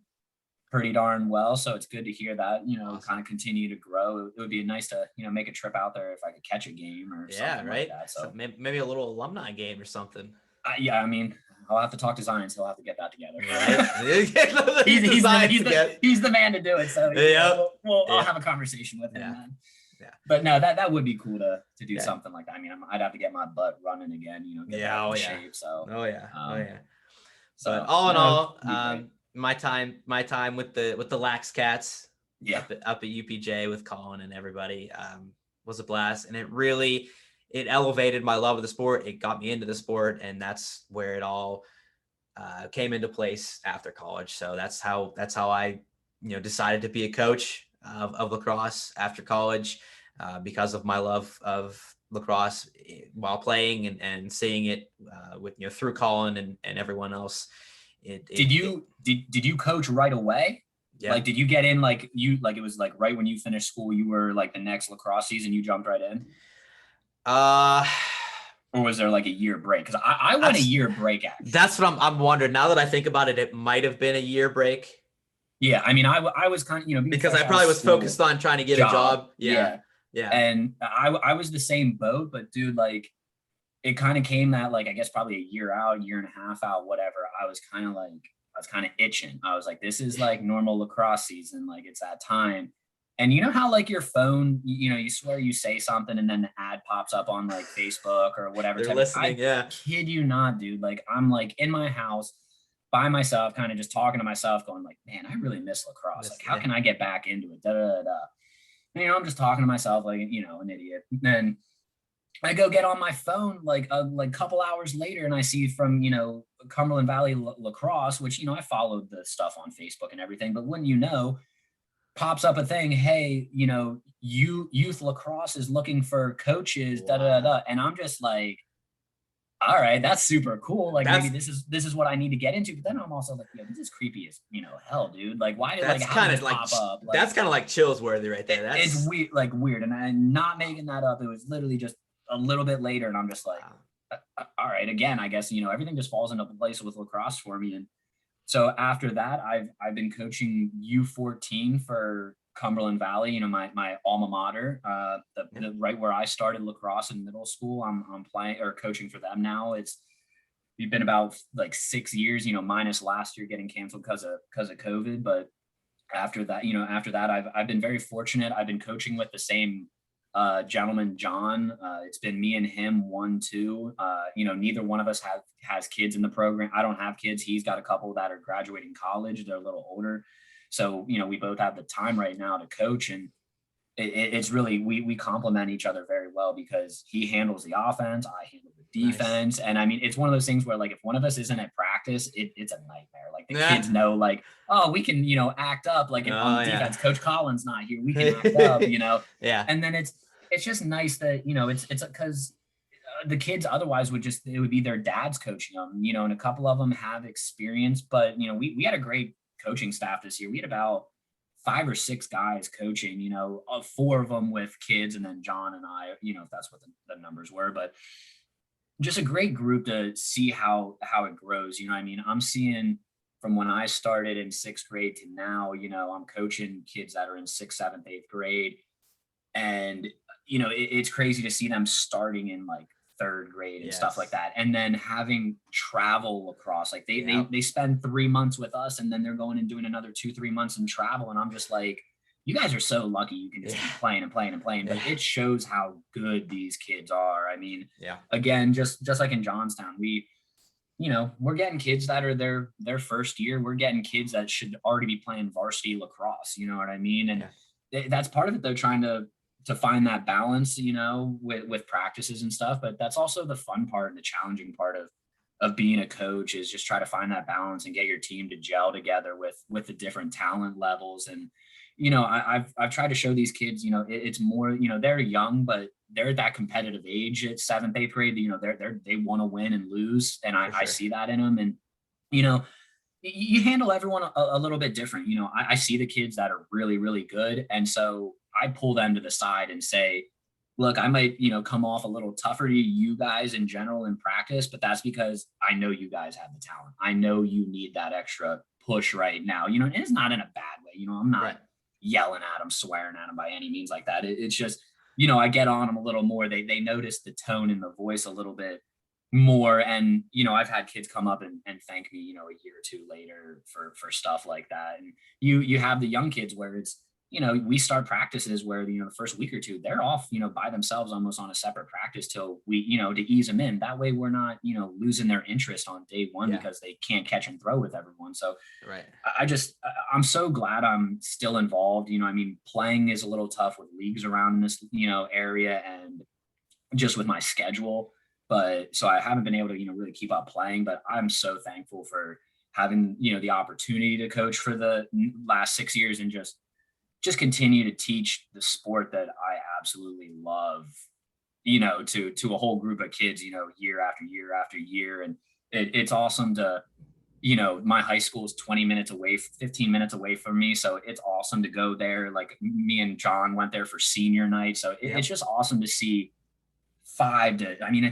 pretty darn well. So it's good to hear that, Awesome. kind of continue to grow. It would be nice to, make a trip out there if I could catch a game or something right. like that. So maybe a little alumni game or something. yeah, I mean, I'll have to talk to Zion. So he'll have to get that together. Right? he's the man to do it. So I'll have a conversation with him. Yeah. Then. Yeah. But no, that would be cool to do something like that. I mean, I'd have to get my butt running again, get back in shape. So. So all in all, my time with the Lax Cats, up at UPJ with Collin and everybody, was a blast, and it elevated my love of the sport. It got me into the sport, and that's where it all came into place after college. So that's how I decided to be a coach of lacrosse after college, because of my love of lacrosse while playing and seeing it with through Collin and everyone else. Did you coach right away? Yeah. Like, did you get in it was like right when you finished school, you were like the next lacrosse season, you jumped right in? Or was there like a year break? Because I went a year break actually. That's what I'm wondering. Now that I think about it, it might have been a year break. Yeah, I mean, I was kind of because I probably was focused on trying to get a job. Yeah. And I was the same boat, but dude, like, it kind of came that, like, I guess probably a year and a half out, whatever. I was kind of itching. I was like, this is like normal lacrosse season. Like, it's that time. And you know how like your phone, you swear you say something and then the ad pops up on like Facebook or whatever. They're listening. I kid you not, dude. Like, I'm like in my house by myself, kind of just talking to myself, going like, man, I really miss lacrosse. Like, how can I get back into it? And, I'm just talking to myself like, an idiot. And then I go get on my phone like a couple hours later, and I see from, Cumberland Valley Lacrosse, which, I followed the stuff on Facebook and everything, but wouldn't pops up a thing, hey, youth lacrosse is looking for coaches, and I'm just like, all right, that's super cool. Like, maybe this is what I need to get into. But then I'm also like, this is creepy as hell, dude. Like, why did how did this pop up? Like, that's kind of like chills worthy right there. It's weird, and I'm not making that up. It was literally just a little bit later, and I'm just like, all right, again, I guess everything just falls into place with lacrosse for me. And so after that, I've been coaching U14 for Cumberland Valley, my alma mater, the right where I started lacrosse in middle school. I'm playing or coaching for them now. It's been about like 6 years, minus last year getting canceled because of COVID. But after that, I've been very fortunate. I've been coaching with the same gentleman, John. It's been me and him 1-2. Neither one of us has kids in the program. I don't have kids. He's got a couple that are graduating college. They're a little older. So, we both have the time right now to coach, and it's really, we complement each other very well because he handles the offense. I handle the defense. Nice. And I mean, it's one of those things where like, if one of us isn't at practice, it's a nightmare. Like the kids know like, oh, we can, act up. Like if on defense, Coach Collins not here, we can act up, Yeah. And then it's just nice that, it's because the kids otherwise it would be their dads coaching them, and a couple of them have experience, but, we had a great coaching staff this year. We had about 5 or 6 guys coaching, 4 of them with kids, and then John and I, if that's what the numbers were, but just a great group to see how it grows. I mean, I'm seeing from when I started in 6th grade to now, I'm coaching kids that are in 6th, 7th, 8th grade. And, it's crazy to see them starting in like 3rd grade and stuff like that. And then having travel lacrosse, like they spend 3 months with us, and then they're going and doing another 2-3 months in travel. And I'm just like, you guys are so lucky you can just keep playing and playing and playing. But it shows how good these kids are. I mean, again, just like in Johnstown, we're getting kids that are their first year. We're getting kids that should already be playing varsity lacrosse. You know what I mean? And that's part of it. They're trying to find that balance, with practices and stuff. But that's also the fun part and the challenging part of being a coach, is just try to find that balance and get your team to gel together with the different talent levels. And, I've tried to show these kids, it's more, they're young, but they're at that competitive age at 7th, 8th grade. They want to win and lose. And I see that in them. And, you handle everyone a little bit different. I see the kids that are really, really good. And so I pull them to the side and say, look, I might, come off a little tougher to you guys in general in practice, but that's because I know you guys have the talent. I know you need that extra push right now, and it's not in a bad way. I'm not Right. yelling at them, swearing at them by any means like that. It's just, I get on them a little more. They notice the tone in the voice a little bit more. And, I've had kids come up and thank me, a year or two later for stuff like that. And you have the young kids where it's, we start practices where, the first week or two, they're off, by themselves almost on a separate practice till we, to ease them in. That way we're not, losing their interest on day one because they can't catch and throw with everyone. So Right. I'm so glad I'm still involved. Playing is a little tough with leagues around this, area and just with my schedule. But so I haven't been able to, really keep up playing, but I'm so thankful for having, the opportunity to coach for the last 6 years and just continue to teach the sport that I absolutely love, to a whole group of kids, year after year after year. And it's awesome to, my high school is 20 minutes away, 15 minutes away from me. So it's awesome to go there. Like me and John went there for senior night. So it's just awesome to see I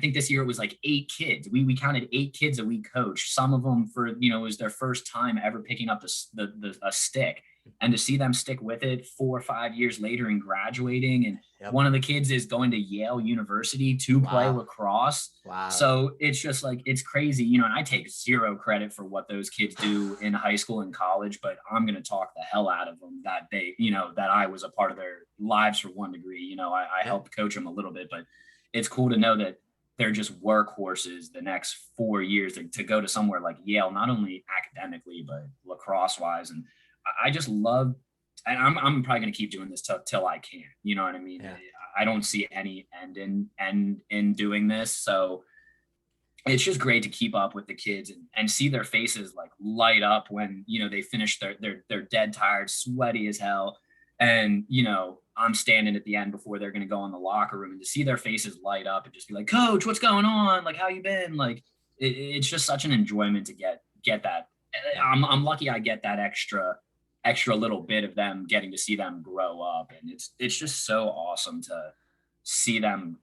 think this year it was like 8 kids. We counted 8 kids that we coached. Some of them for, it was their first time ever picking up a stick, and to see them stick with it 4 or 5 years later and graduating. And one of the kids is going to Yale University to play lacrosse. Wow. So it's just like, it's crazy, and I take zero credit for what those kids do in high school and college, but I'm going to talk the hell out of them that they, that I was a part of their lives for one degree. I helped coach them a little bit, but it's cool to know that they're just workhorses the next 4 years to go to somewhere like Yale, not only academically, but lacrosse wise. And I just love, and I'm probably going to keep doing this till I can, you know what I mean? Yeah. I don't see any end in doing this. So it's just great to keep up with the kids and see their faces like light up when, they finish they're dead tired, sweaty as hell. And, I'm standing at the end before they're going to go in the locker room, and to see their faces light up and just be like, Coach, what's going on? Like, how you been? Like, it's just such an enjoyment to get that. I'm lucky I get that extra little bit of them, getting to see them grow up. And it's just so awesome to see them,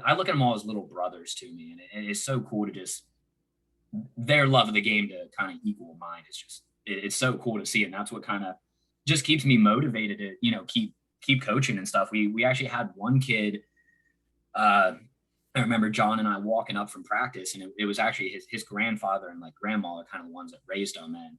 I look at them all as little brothers to me. And it's so cool to just, their love of the game to kind of equal mine. It's so cool to see. And that's what kind of just keeps me motivated to, keep coaching and stuff. We actually had one kid, I remember John and I walking up from practice, and it was actually his grandfather and like grandma are kind of the ones that raised him. And,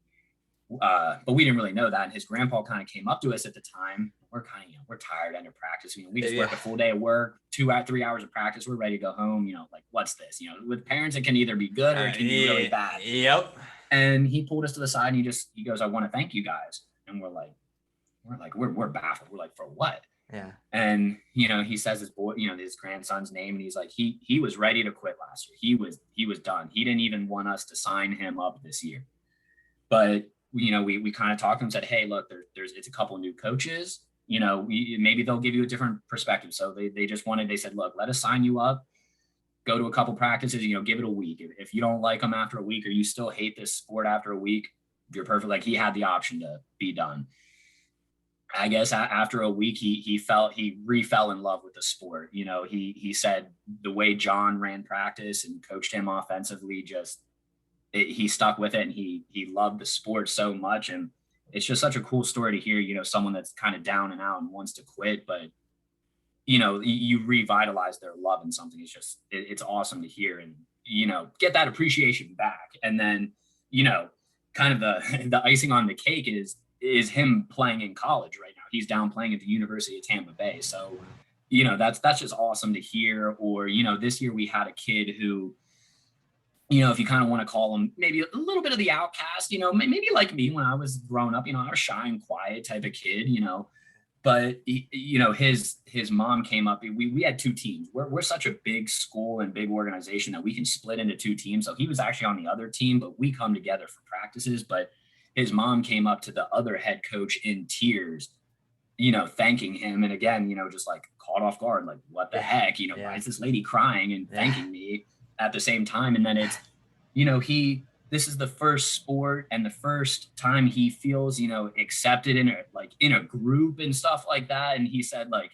but we didn't really know that. And his grandpa kind of came up to us at the time. We're kind of, we're tired end of practice. We just worked a full day of work, 3 hours of practice. We're ready to go home. Like, what's this? With parents, it can either be good or it can be really bad. Yep. And he pulled us to the side and he goes, I want to thank you guys. And we're baffled. We're like, for what? Yeah. And, he says his boy, his grandson's name. And he's like, he was ready to quit last year. He was done. He didn't even want us to sign him up this year. But, we kind of talked to him and said, hey, look, it's a couple of new coaches, maybe they'll give you a different perspective. So they said, look, let us sign you up, go to a couple practices, give it a week. If you don't like them after a week, or you still hate this sport after a week, you're perfect. Like, he had the option to be done. I guess after a week, he re-fell in love with the sport. He said the way John ran practice and coached him offensively, he stuck with it, and he loved the sport so much. And it's just such a cool story to hear, someone that's kind of down and out and wants to quit, but you revitalize their love in something. It's awesome to hear and, get that appreciation back. And then, kind of the icing on the cake is him playing in college right now. He's down playing at the University of Tampa Bay. So, that's just awesome to hear. Or, this year we had a kid who, if you kind of want to call him maybe a little bit of the outcast, maybe like me when I was growing up, I was a shy and quiet type of kid, but his mom came up. We had 2 teams. We're such a big school and big organization that we can split into 2 teams. So he was actually on the other team, but we come together for practices. But his mom came up to the other head coach in tears, thanking him. And again, just like caught off guard, like, what the heck, why is this lady crying and thanking me at the same time? And then it's, this is the first sport and the first time he feels, accepted in a group and stuff like that. And he said, like,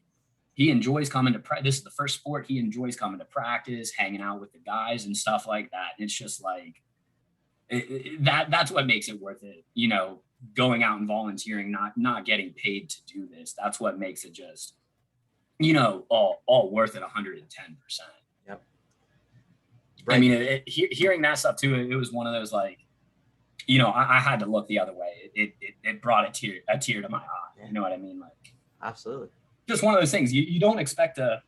he enjoys coming to practice. This is the first sport he enjoys coming to practice, hanging out with the guys and stuff like that. And it's just like that's what makes it worth it, going out and volunteering, not getting paid to do this. That's what makes it just, all worth it 110%. Yep. Right. I mean, hearing that stuff too, it was one of those like, I had to look the other way. It brought a tear to my eye. Yeah. You know what I mean? Like, absolutely. Just one of those things you don't expect to,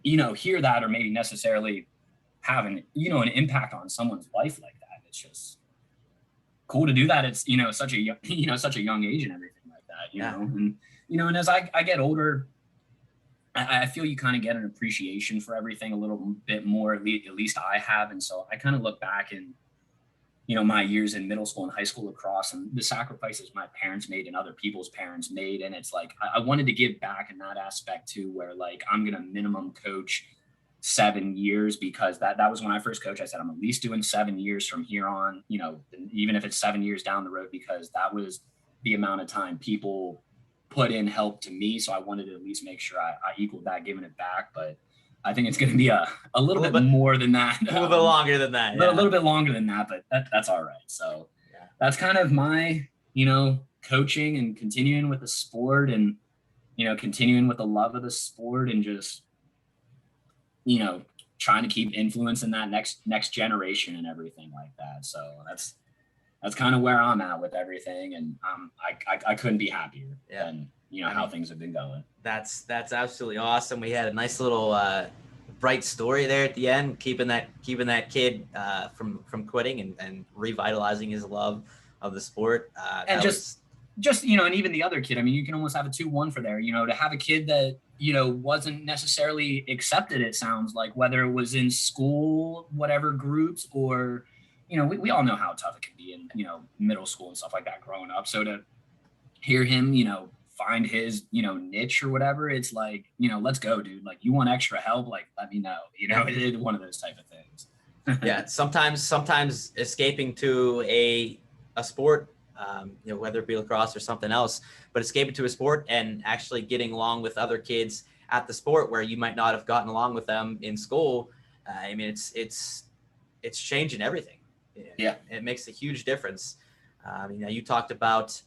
hear that or maybe necessarily have an impact on someone's life like that. It's just cool to do that. It's, such a young age and everything like that, and as I get older, I feel you kind of get an appreciation for everything a little bit more, at least I have. And so I kind of look back and, my years in middle school and high school lacrosse and the sacrifices my parents made and other people's parents made. And it's like, I wanted to give back in that aspect too, where like, I'm going to minimum coach 7 years, because that was when I first coached. I said, I'm at least doing 7 years from here on, even if it's 7 years down the road, because that was the amount of time people put in help to me. So I wanted to at least make sure I equaled that, giving it back. But I think it's going to be a little bit more than that. A little bit longer than that. Yeah. A little bit longer than that, but that's all right. So that's kind of my, coaching and continuing with the sport and, continuing with the love of the sport and just, trying to keep influencing that next generation and everything like that. So that's kind of where I'm at with everything. And I couldn't be happier than, how things have been going. That's absolutely awesome. We had a nice little bright story there at the end, keeping that kid from quitting and revitalizing his love of the sport. And just and even the other kid, I mean, you can almost have a 2-1 for there, to have a kid that, wasn't necessarily accepted, it sounds like, whether it was in school, whatever groups, or, we all know how tough it can be in, middle school and stuff like that growing up. So to hear him, find his, niche or whatever, it's like, let's go, dude. Like, you want extra help? Like, let me know, it's one of those type of things. Yeah. Sometimes escaping to a sport, whether it be lacrosse or something else, but escaping to a sport and actually getting along with other kids at the sport where you might not have gotten along with them in school. I mean, it's changing everything. Yeah. It makes a huge difference. You talked about,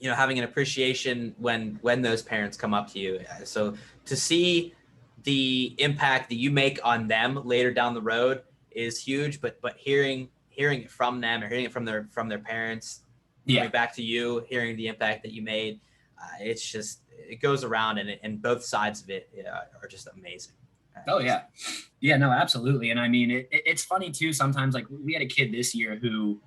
having an appreciation when those parents come up to you. So to see the impact that you make on them later down the road is huge, but hearing it from them or hearing it from their parents, coming back to you, hearing the impact that you made, it goes around, and both sides of it are just amazing. Oh yeah. Yeah, no, absolutely. And I mean, it's funny too, sometimes, like, we had a kid this year who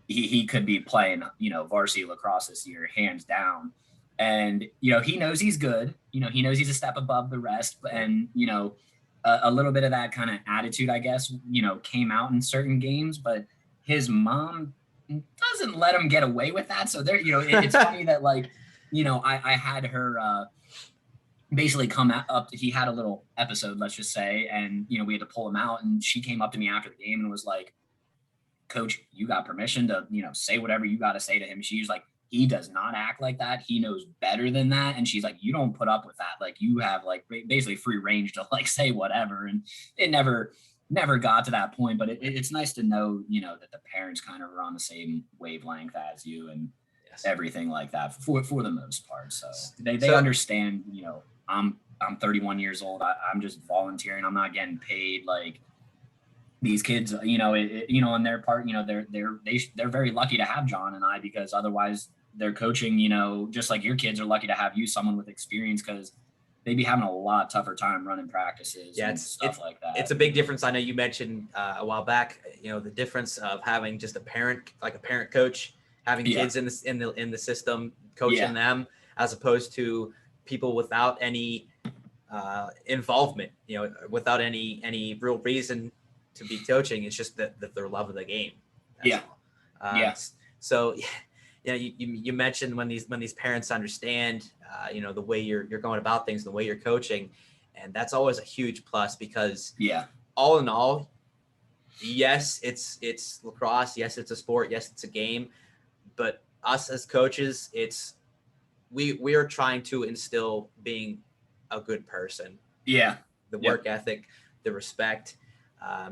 he could be playing, varsity lacrosse this year, hands down. And, he knows he's good, he knows he's a step above the rest, and, a little bit of that kind of attitude, I guess, came out in certain games, but his mom doesn't let him get away with that. So there, it's funny that, like, I had her basically come up. He had a little episode, let's just say, and, we had to pull him out, and she came up to me after the game and was like, "Coach, you got permission to, say whatever you got to say to him." She's like, "He does not act like that. He knows better than that." And she's like, "You don't put up with that. Like, you have, like, basically free range to, like, say whatever." And it never got to that point, but it's nice to know, that the parents kind of are on the same wavelength as you and everything like that for the most part. So they understand, I'm 31 years old. I'm just volunteering. I'm not getting paid. Like, these kids, on their part, they're very lucky to have John and I, because otherwise they're coaching, just like your kids are lucky to have you, someone with experience, because they'd be having a lot tougher time running practices and stuff like that. It's a big difference. I know you mentioned a while back, the difference of having just a parent coach, having kids in the system, coaching them, as opposed to people without any involvement, without any real reason to be coaching. It's just that their love of the game. So, you mentioned when these parents understand, the way you're going about things, the way you're coaching, and that's always a huge plus, because all in all, yes, it's lacrosse. Yes, it's a sport. Yes, it's a game. But us as coaches, we are trying to instill being a good person. Yeah. The work ethic, the respect.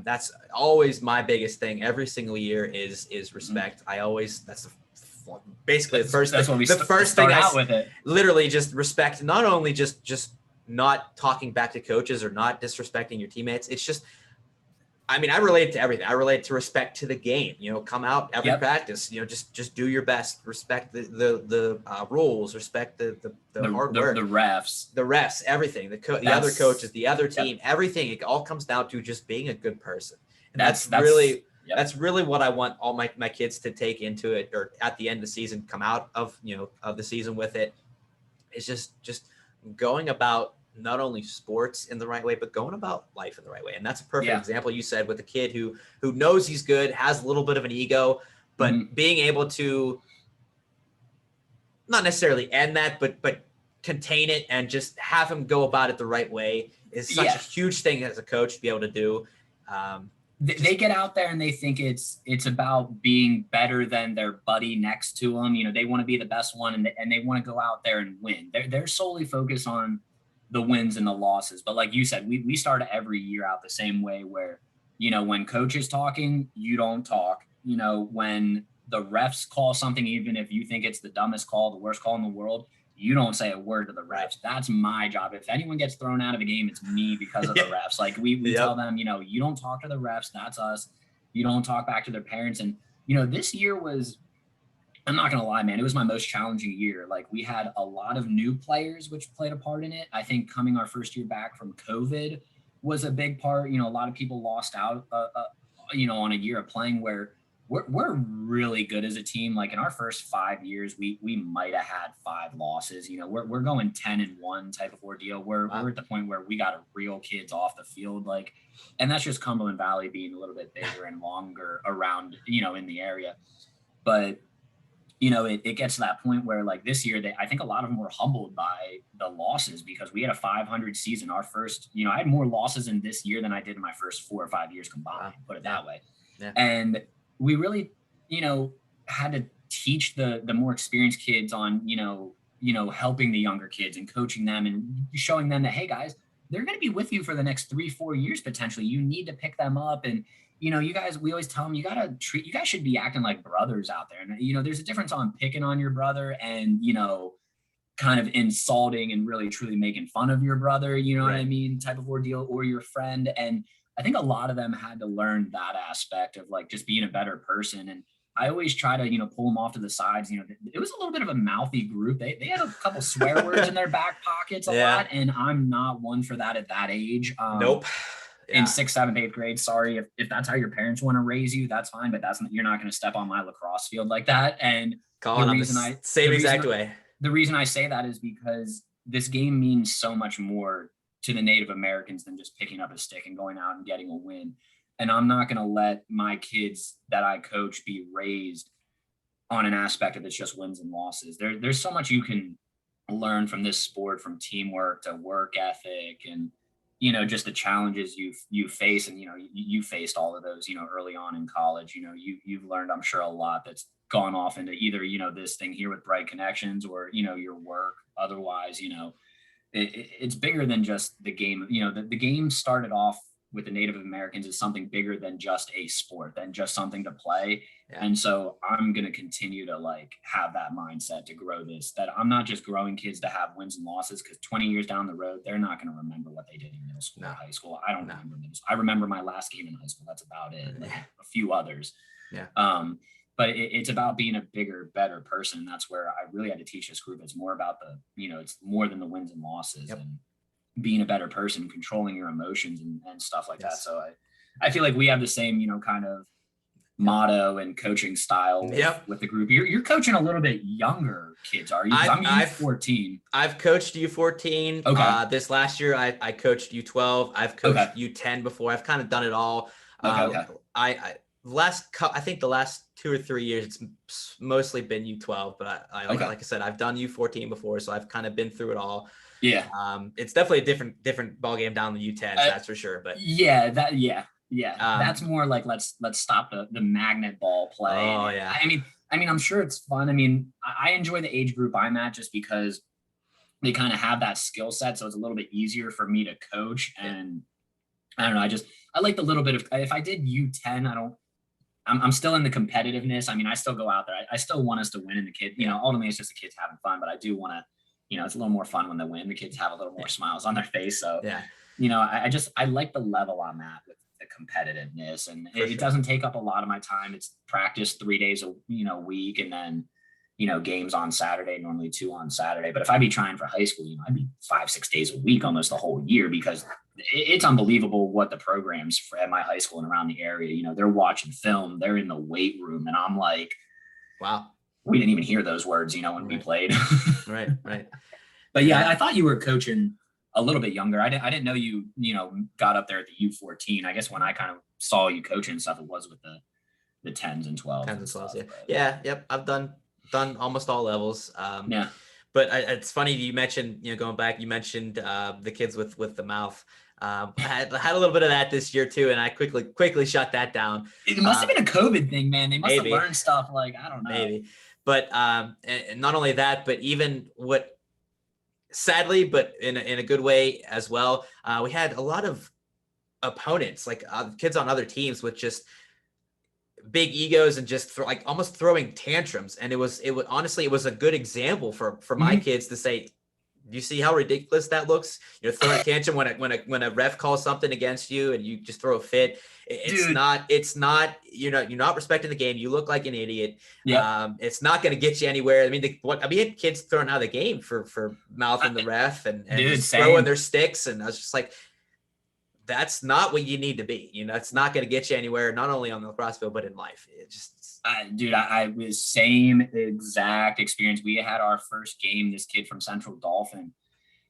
That's always my biggest thing every single year is respect. Basically the first that's thing, what we the first thing start out with it. Literally just respect, not only just not talking back to coaches or not disrespecting your teammates. It's just, I mean, I relate to everything. I relate to respect to the game, come out every practice, just do your best, respect the rules, respect the hard work, the refs, everything, the other coaches, the other team, everything. It all comes down to just being a good person. And that's really what I want all my kids to take into it, or at the end of the season, come out of, of the season with it. It's just going about not only sports in the right way, but going about life in the right way. And that's a perfect example you said with a kid who knows he's good, has a little bit of an ego, but being able to not necessarily end that, but contain it and just have him go about it the right way is such a huge thing as a coach to be able to do. They get out there and they think it's about being better than their buddy next to them. They want to be the best one, and they want to go out there and win. They're solely focused on the wins and the losses. But like you said, we start every year out the same way where, when coach is talking, you don't talk. When the refs call something, even if you think it's the dumbest call, the worst call in the world, you don't say a word to the refs. That's my job. If anyone gets thrown out of a game, it's me because of the refs. Like we tell them, you don't talk to the refs. That's us. You don't talk back to their parents. And, this year was, I'm not going to lie, man, it was my most challenging year. Like we had a lot of new players, which played a part in it. I think coming our first year back from COVID was a big part. A lot of people lost out, on a year of playing where we're really good as a team. Like in our first 5 years, we might have had 5 losses. We're going 10-1 type of ordeal. We're at the point where we got to reel kids off the field. Like, and that's just Cumberland Valley being a little bit bigger and longer around, in the area. But, it gets to that point where like this year, I think a lot of them were humbled by the losses because we had a 500 season. Our first, I had more losses in this year than I did in my first 4 or 5 years combined, put it that way. Yeah. And we really, had to teach the more experienced kids on, helping the younger kids and coaching them and showing them that, hey guys, they're going to be with you for the next 3-4 years, potentially. You need to pick them up. And, you guys, we always tell them, you guys should be acting like brothers out there. And, there's a difference on picking on your brother and, kind of insulting and really truly making fun of your brother, what I mean, type of ordeal, or your friend. And I think a lot of them had to learn that aspect of like just being a better person. And I always try to, pull them off to the sides. It was a little bit of a mouthy group. They had a couple swear words in their back pockets a lot. And I'm not one for that at that age. Nope. Yeah. In 6th, 7th, 8th grade. Sorry. If that's how your parents want to raise you, that's fine. But you're not going to step on my lacrosse field like that. And Colin, same exact way. The reason I say that is because this game means so much more to the Native Americans than just picking up a stick and going out and getting a win. And I'm not going to let my kids that I coach be raised on an aspect of it's just wins and losses. There's so much you can learn from this sport, from teamwork to work ethic and, just the challenges you face. And, you faced all of those, early on in college. You've learned, I'm sure, a lot that's gone off into either, this thing here with Bright Connections or, your work. Otherwise, it's bigger than just the game. The game started off with the Native Americans as something bigger than just a sport, than just something to play. Yeah. And so I'm going to continue to have that mindset to grow this, that I'm not just growing kids to have wins and losses, because 20 years down the road, they're not going to remember what they did in middle school or high school. I don't remember middle school. I remember my last game in high school. That's about it. A few others. Yeah. But it's about being a bigger, better person. And that's where I really had to teach this group. It's more about it's more than the wins and losses. Yep. And being a better person, controlling your emotions and stuff like that. So I feel like we have the same, kind of motto and coaching style with the group. You're coaching a little bit younger kids, are you? I'm U14. I've coached U14. Okay. This last year, I coached U12. I've coached U10 before. I've kind of done it all. I think the last 2 or 3 years, it's mostly been U12, but like I said, I've done U14 before, so I've kind of been through it all. Yeah. It's definitely a different ball game down the U10s, that's for sure. But that's more like let's stop the magnet ball play. Oh yeah. I mean, I mean, I'm sure it's fun. I mean, I enjoy the age group I'm at just because they kind of have that skill set. So it's a little bit easier for me to coach. And I don't know. I like the little bit of, if I did U10, I'm still in the competitiveness. I mean, I still go out there. I still want us to win, and the kid, ultimately it's just the kids having fun, but I do want to, it's a little more fun when they win. The kids have a little more smiles on their face. So, I like the level I'm at with the competitiveness, and it doesn't take up a lot of my time. It's practice 3 days a week, and then, games on Saturday, normally 2 on Saturday. But if I'd be trying for high school, I'd be 5-6 days a week almost the whole year, because it's unbelievable what the programs at my high school and around the area, they're watching film, they're in the weight room. And I'm like, wow, we didn't even hear those words, when we played. Right. But yeah, I thought you were coaching a little bit younger. I didn't know you, got up there at the U14. I guess when I kind of saw you coaching and stuff, it was with the 10s and 12s. 10s and 12s, yeah. Yep. I've done almost all levels. But it's funny you mentioned, going back, you mentioned the kids with the mouth. I had a little bit of that this year too, and I quickly shut that down. It must have been a COVID thing, man. They must have learned stuff like, I don't know. Maybe. But and not only that, but even sadly, but in a good way as well, we had a lot of opponents, like kids on other teams with just big egos and just almost throwing tantrums. And it was honestly, it was a good example for my kids to say, do you see how ridiculous that looks? Throwing a tantrum when a ref calls something against you and you just throw a fit. It's not, you're not respecting the game. You look like an idiot. It's not going to get you anywhere. I mean, had kids thrown out of the game for mouthing the ref and just throwing their sticks. And I was just like, that's not what you need to be. It's not going to get you anywhere, not only on the lacrosse field, but in life. It just, I was same exact experience. We had our first game, this kid from Central Dolphin.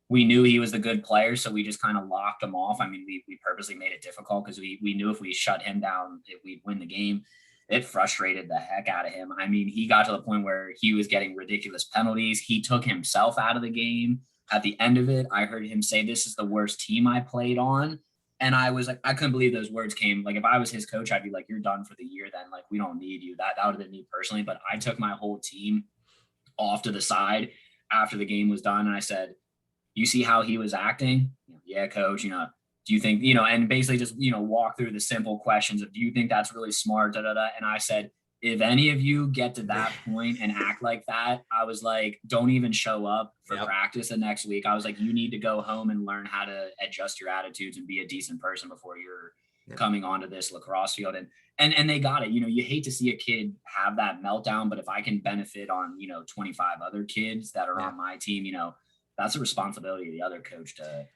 We knew he was the good player, so we just kind of locked him off. I mean, we purposely made it difficult because we knew if we shut him down, we'd win the game. It frustrated the heck out of him. I mean, he got to the point where he was getting ridiculous penalties. He took himself out of the game. At the end of it, I heard him say, "This is the worst team I played on." And I was like, I couldn't believe those words came. Like, if I was his coach, I'd be like, "You're done for the year then. Like, we don't need you." That would have been me personally. But I took my whole team off to the side after the game was done. And I said, "You see how he was acting?" "Yeah, coach, do you think, and basically just, walk through the simple questions of, do you think that's really smart? And I said, if any of you get to that point and act like that, I was like, don't even show up for practice the next week. I was like, you need to go home and learn how to adjust your attitudes and be a decent person before you're coming onto this lacrosse field." And they got it. You hate to see a kid have that meltdown, but if I can benefit on, 25 other kids that are on my team, that's a responsibility of the other coach to,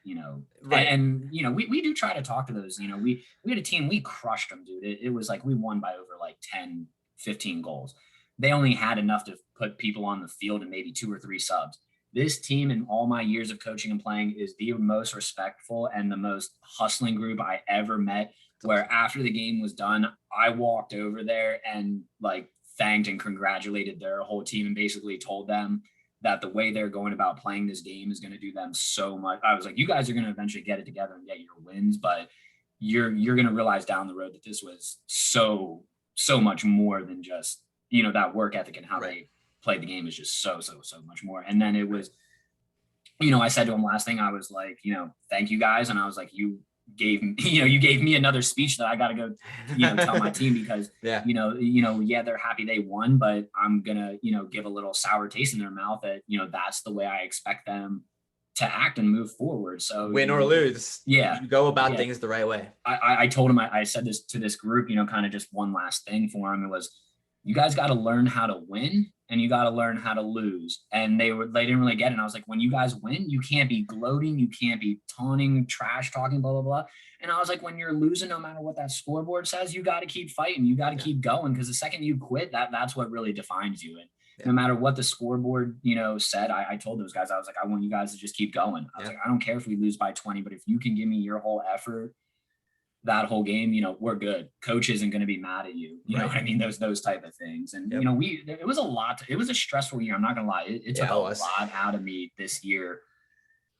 and we do try to talk to those, we had a team, we crushed them, dude. It was like, we won by over like 10, 15 goals. They only had enough to put people on the field and maybe 2 or 3 subs. This team, in all my years of coaching and playing, is the most respectful and the most hustling group I ever met, where after the game was done, I walked over there and thanked and congratulated their whole team and basically told them that the way they're going about playing this game is going to do them so much. I was like, you guys are going to eventually get it together and get your wins, but you're going to realize down the road that this was so much more than just, that work ethic, and how they played the game is just so much more. And then it was, I said to him last thing, I was like, thank you guys. And I was like, you gave me another speech that I got to go, tell my team, because, they're happy they won, but I'm gonna, give a little sour taste in their mouth that, that's the way I expect them to act and move forward. So win or lose, you go about things the right way. I told him, I said this to this group, kind of just one last thing for him. It was, you guys got to learn how to win and you got to learn how to lose. And they didn't really get it. And I was like, when you guys win, you can't be gloating. You can't be taunting, trash talking, blah, blah, blah. And I was like, when you're losing, no matter what that scoreboard says, you got to keep fighting. You got to keep going. Because the second you quit, that's what really defines you. And no matter what the scoreboard, said, I told those guys, I was like, I want you guys to just keep going. I was like, I don't care if we lose by 20, but if you can give me your whole effort that whole game, we're good. Coach isn't going to be mad at you. You know what I mean? Those type of things. And, it was a lot. It was a stressful year. I'm not going to lie. It took a lot out of me this year,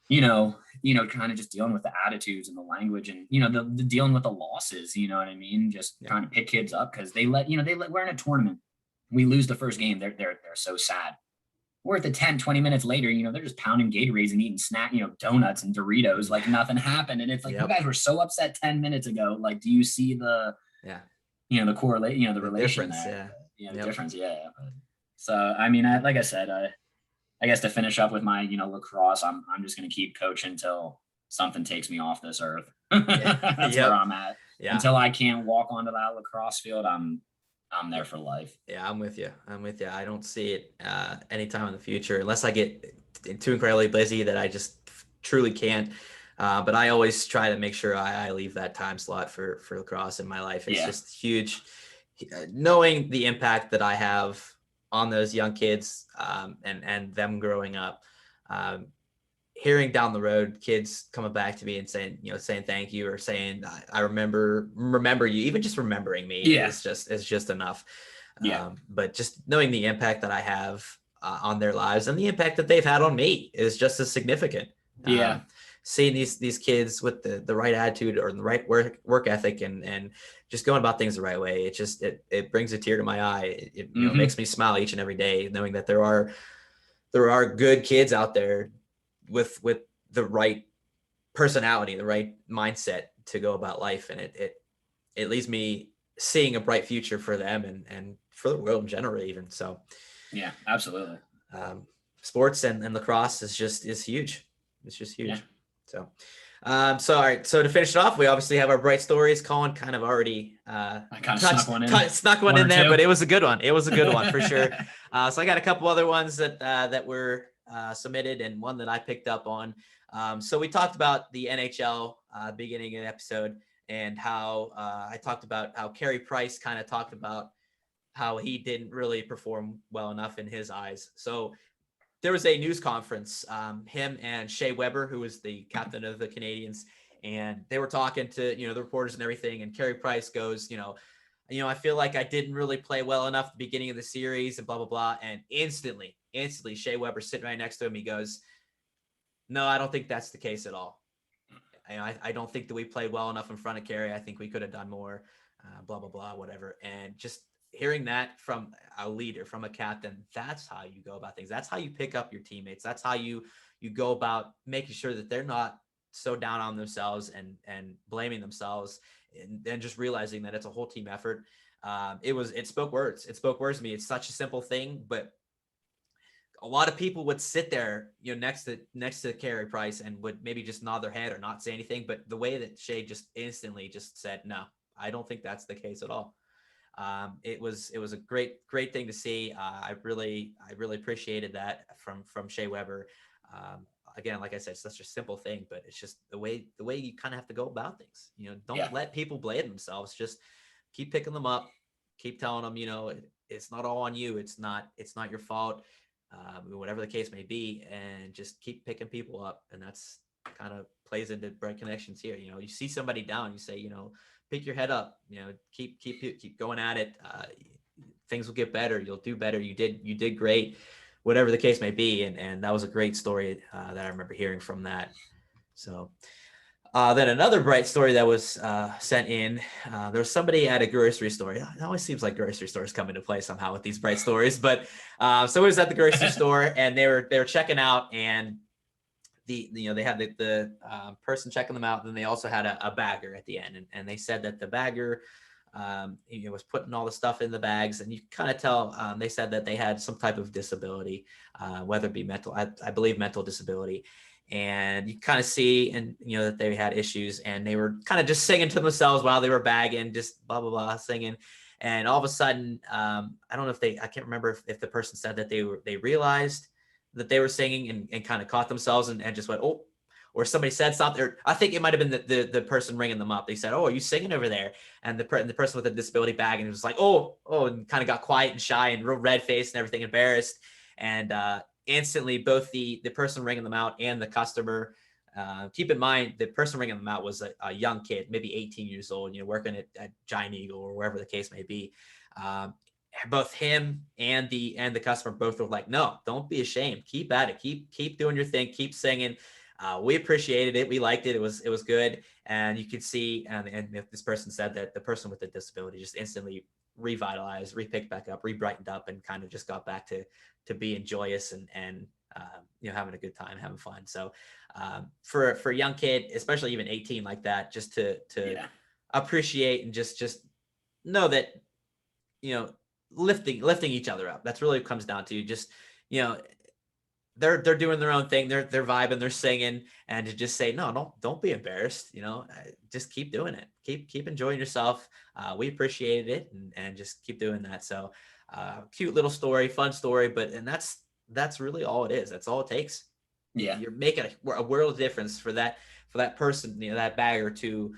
kind of just dealing with the attitudes and the language and, the dealing with the losses, you know what I mean? Just trying to pick kids up because we're in a tournament. we lose the first game. They're so sad. We're at the 10, 20 minutes later, they're just pounding Gatorades and eating donuts and Doritos like nothing happened. And it's like, you guys were so upset 10 minutes ago. Like, do you see the, the correlate, the relation difference, there? The difference. Yeah. So, I mean, like I said, I guess to finish up with my, lacrosse, I'm just going to keep coaching until something takes me off this earth. That's where I'm at. Yeah. Until I can't walk onto that lacrosse field, I'm there for life. Yeah, I'm with you. I don't see it anytime in the future unless I get too incredibly busy that I just truly can't. But I always try to make sure I leave that time slot for lacrosse in my life. It's just huge. Knowing the impact that I have on those young kids and them growing up, hearing down the road kids coming back to me and saying thank you, or saying I remember you, even just remembering me is just enough. But just knowing the impact that I have on their lives and the impact that they've had on me is just as significant. Seeing these kids with the right attitude or the right work ethic and just going about things the right way, it brings a tear to my eye. It makes me smile each and every day, knowing that there are good kids out there with the right personality, the right mindset to go about life. And it leaves me seeing a bright future for them and for the world in general even. So yeah, absolutely. Sports and lacrosse is huge. It's just huge. Yeah. So all right. So to finish it off, we obviously have our bright stories. Collin kind of already snuck one in there, but it was a good one. It was a good one for sure. So I got a couple other ones that were submitted, and one that I picked up on. So we talked about the NHL beginning of the episode, and how I talked about how Carey Price kind of talked about how he didn't really perform well enough in his eyes. So there was a news conference, him and Shea Weber, who was the captain of the Canadiens, and they were talking to, the reporters and everything. And Carey Price goes, I feel like I didn't really play well enough at the beginning of the series and blah, blah, blah. And instantly, Shea Weber sitting right next to him, he goes, no, I don't think that's the case at all. I don't think that we played well enough in front of Carey. I think we could have done more, blah, blah, blah, whatever. And just hearing that from a leader, from a captain, that's how you go about things. That's how you pick up your teammates. That's how you go about making sure that they're not so down on themselves and blaming themselves, and just realizing that it's a whole team effort. It spoke words. It spoke words to me. It's such a simple thing, but a lot of people would sit there, next to Carey Price and would maybe just nod their head or not say anything. But the way that Shea just instantly just said, no, I don't think that's the case at all. It was a great thing to see. I really appreciated that from Shea Weber. Again, like I said, it's such a simple thing, but it's just the way you kind of have to go about things. Don't let people blame themselves. Just keep picking them up, keep telling them, it's not all on you. It's not your fault. Whatever the case may be, and just keep picking people up. And that's kind of plays into bright connections here. You see somebody down, you say, pick your head up, keep going at it. Things will get better. You'll do better. You did great, whatever the case may be. And that was a great story that I remember hearing from that. So then another bright story that was sent in, there was somebody at a grocery store. It always seems like grocery stores come into play somehow with these bright stories, but somebody was at the grocery store and they were checking out, and they had the person checking them out. Then they also had a bagger at the end, and they said that the bagger was putting all the stuff in the bags, and you kind of tell. They said that they had some type of disability, whether it be mental, I believe mental disability, and you kind of see that they had issues, and they were kind of just singing to themselves while they were bagging, just blah blah blah singing. And all of a sudden, I don't know I can't remember if the person said that they realized that they were singing and kind of caught themselves and just went, oh, or somebody said something, or I think it might've been the person ringing them up. They said, oh, are you singing over there? And the person with the disability bag, and it was like, oh, and kind of got quiet and shy and real red faced and everything, embarrassed. And instantly both the person ringing them out and the customer, keep in mind, the person ringing them out was a young kid, maybe 18 years old, working at Giant Eagle or wherever the case may be. Both him and the customer both were like, no, don't be ashamed. Keep at it. Keep doing your thing. Keep singing. We appreciated it. We liked it. It was good. And you could see, and this person said that the person with the disability just instantly revitalized, repicked back up, re-brightened up, and kind of just got back to being joyous and having a good time, having fun. So for a young kid, especially even 18 like that, just to appreciate and just know that, lifting each other up. That's really what it comes down to. Just, they're doing their own thing. They're vibing, they're singing, and to just say, no, don't be embarrassed. Just keep doing it. Keep enjoying yourself. We appreciated it, and just keep doing that. So cute little story, fun story, and that's really all it is. That's all it takes. Yeah. You're making a world of difference for that person, that bagger to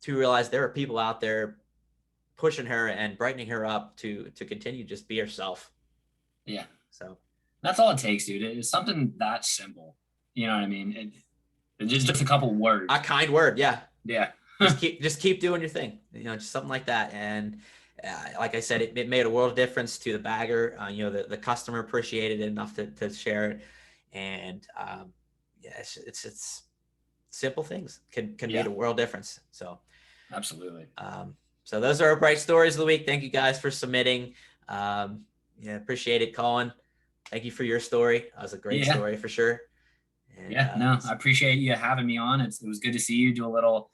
realize there are people out there pushing her and brightening her up to continue just be herself. Yeah. So that's all it takes, dude. It's something that simple. You know what I mean? It's just a couple words. A kind word. Yeah. Yeah. just keep doing your thing, just something like that. And like I said, it made a world of difference to the bagger. The customer appreciated it enough to share it. And it's simple things can make a world difference. So absolutely. So those are our bright stories of the week. Thank you guys for submitting. Appreciate it, Collin. Thank you for your story. That was a great story for sure. And, I appreciate you having me on. It was good to see you do a little,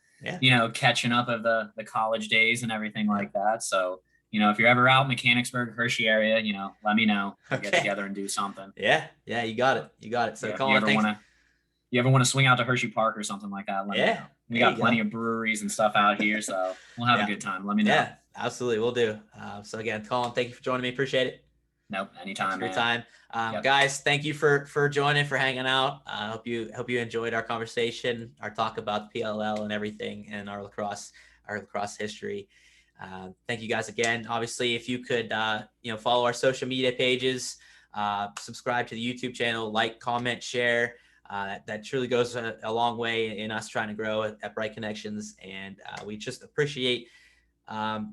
catching up of the college days and everything like that. So, if you're ever out in Mechanicsburg, Hershey area, let me know. We'll get together and do something. Yeah, you got it. So, Collin, you ever want to swing out to Hershey Park or something like that, let me know. We got plenty of breweries and stuff out here, so we'll have a good time. Let me know. Yeah, absolutely. We'll do. So again, Collin, thank you for joining me. Appreciate it. Nope. Anytime. Great time. Guys, thank you for joining, for hanging out. Hope you enjoyed our conversation, our talk about PLL and everything, and our lacrosse history. Thank you guys again. Obviously, if you could, follow our social media pages, subscribe to the YouTube channel, like, comment, share. That truly goes a long way in us trying to grow at Bright Connections. And we just appreciate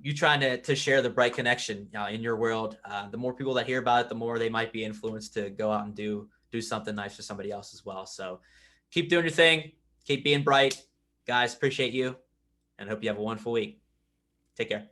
you trying to share the Bright Connection in your world. The more people that hear about it, the more they might be influenced to go out and do something nice for somebody else as well. So keep doing your thing. Keep being bright. Guys, appreciate you and hope you have a wonderful week. Take care.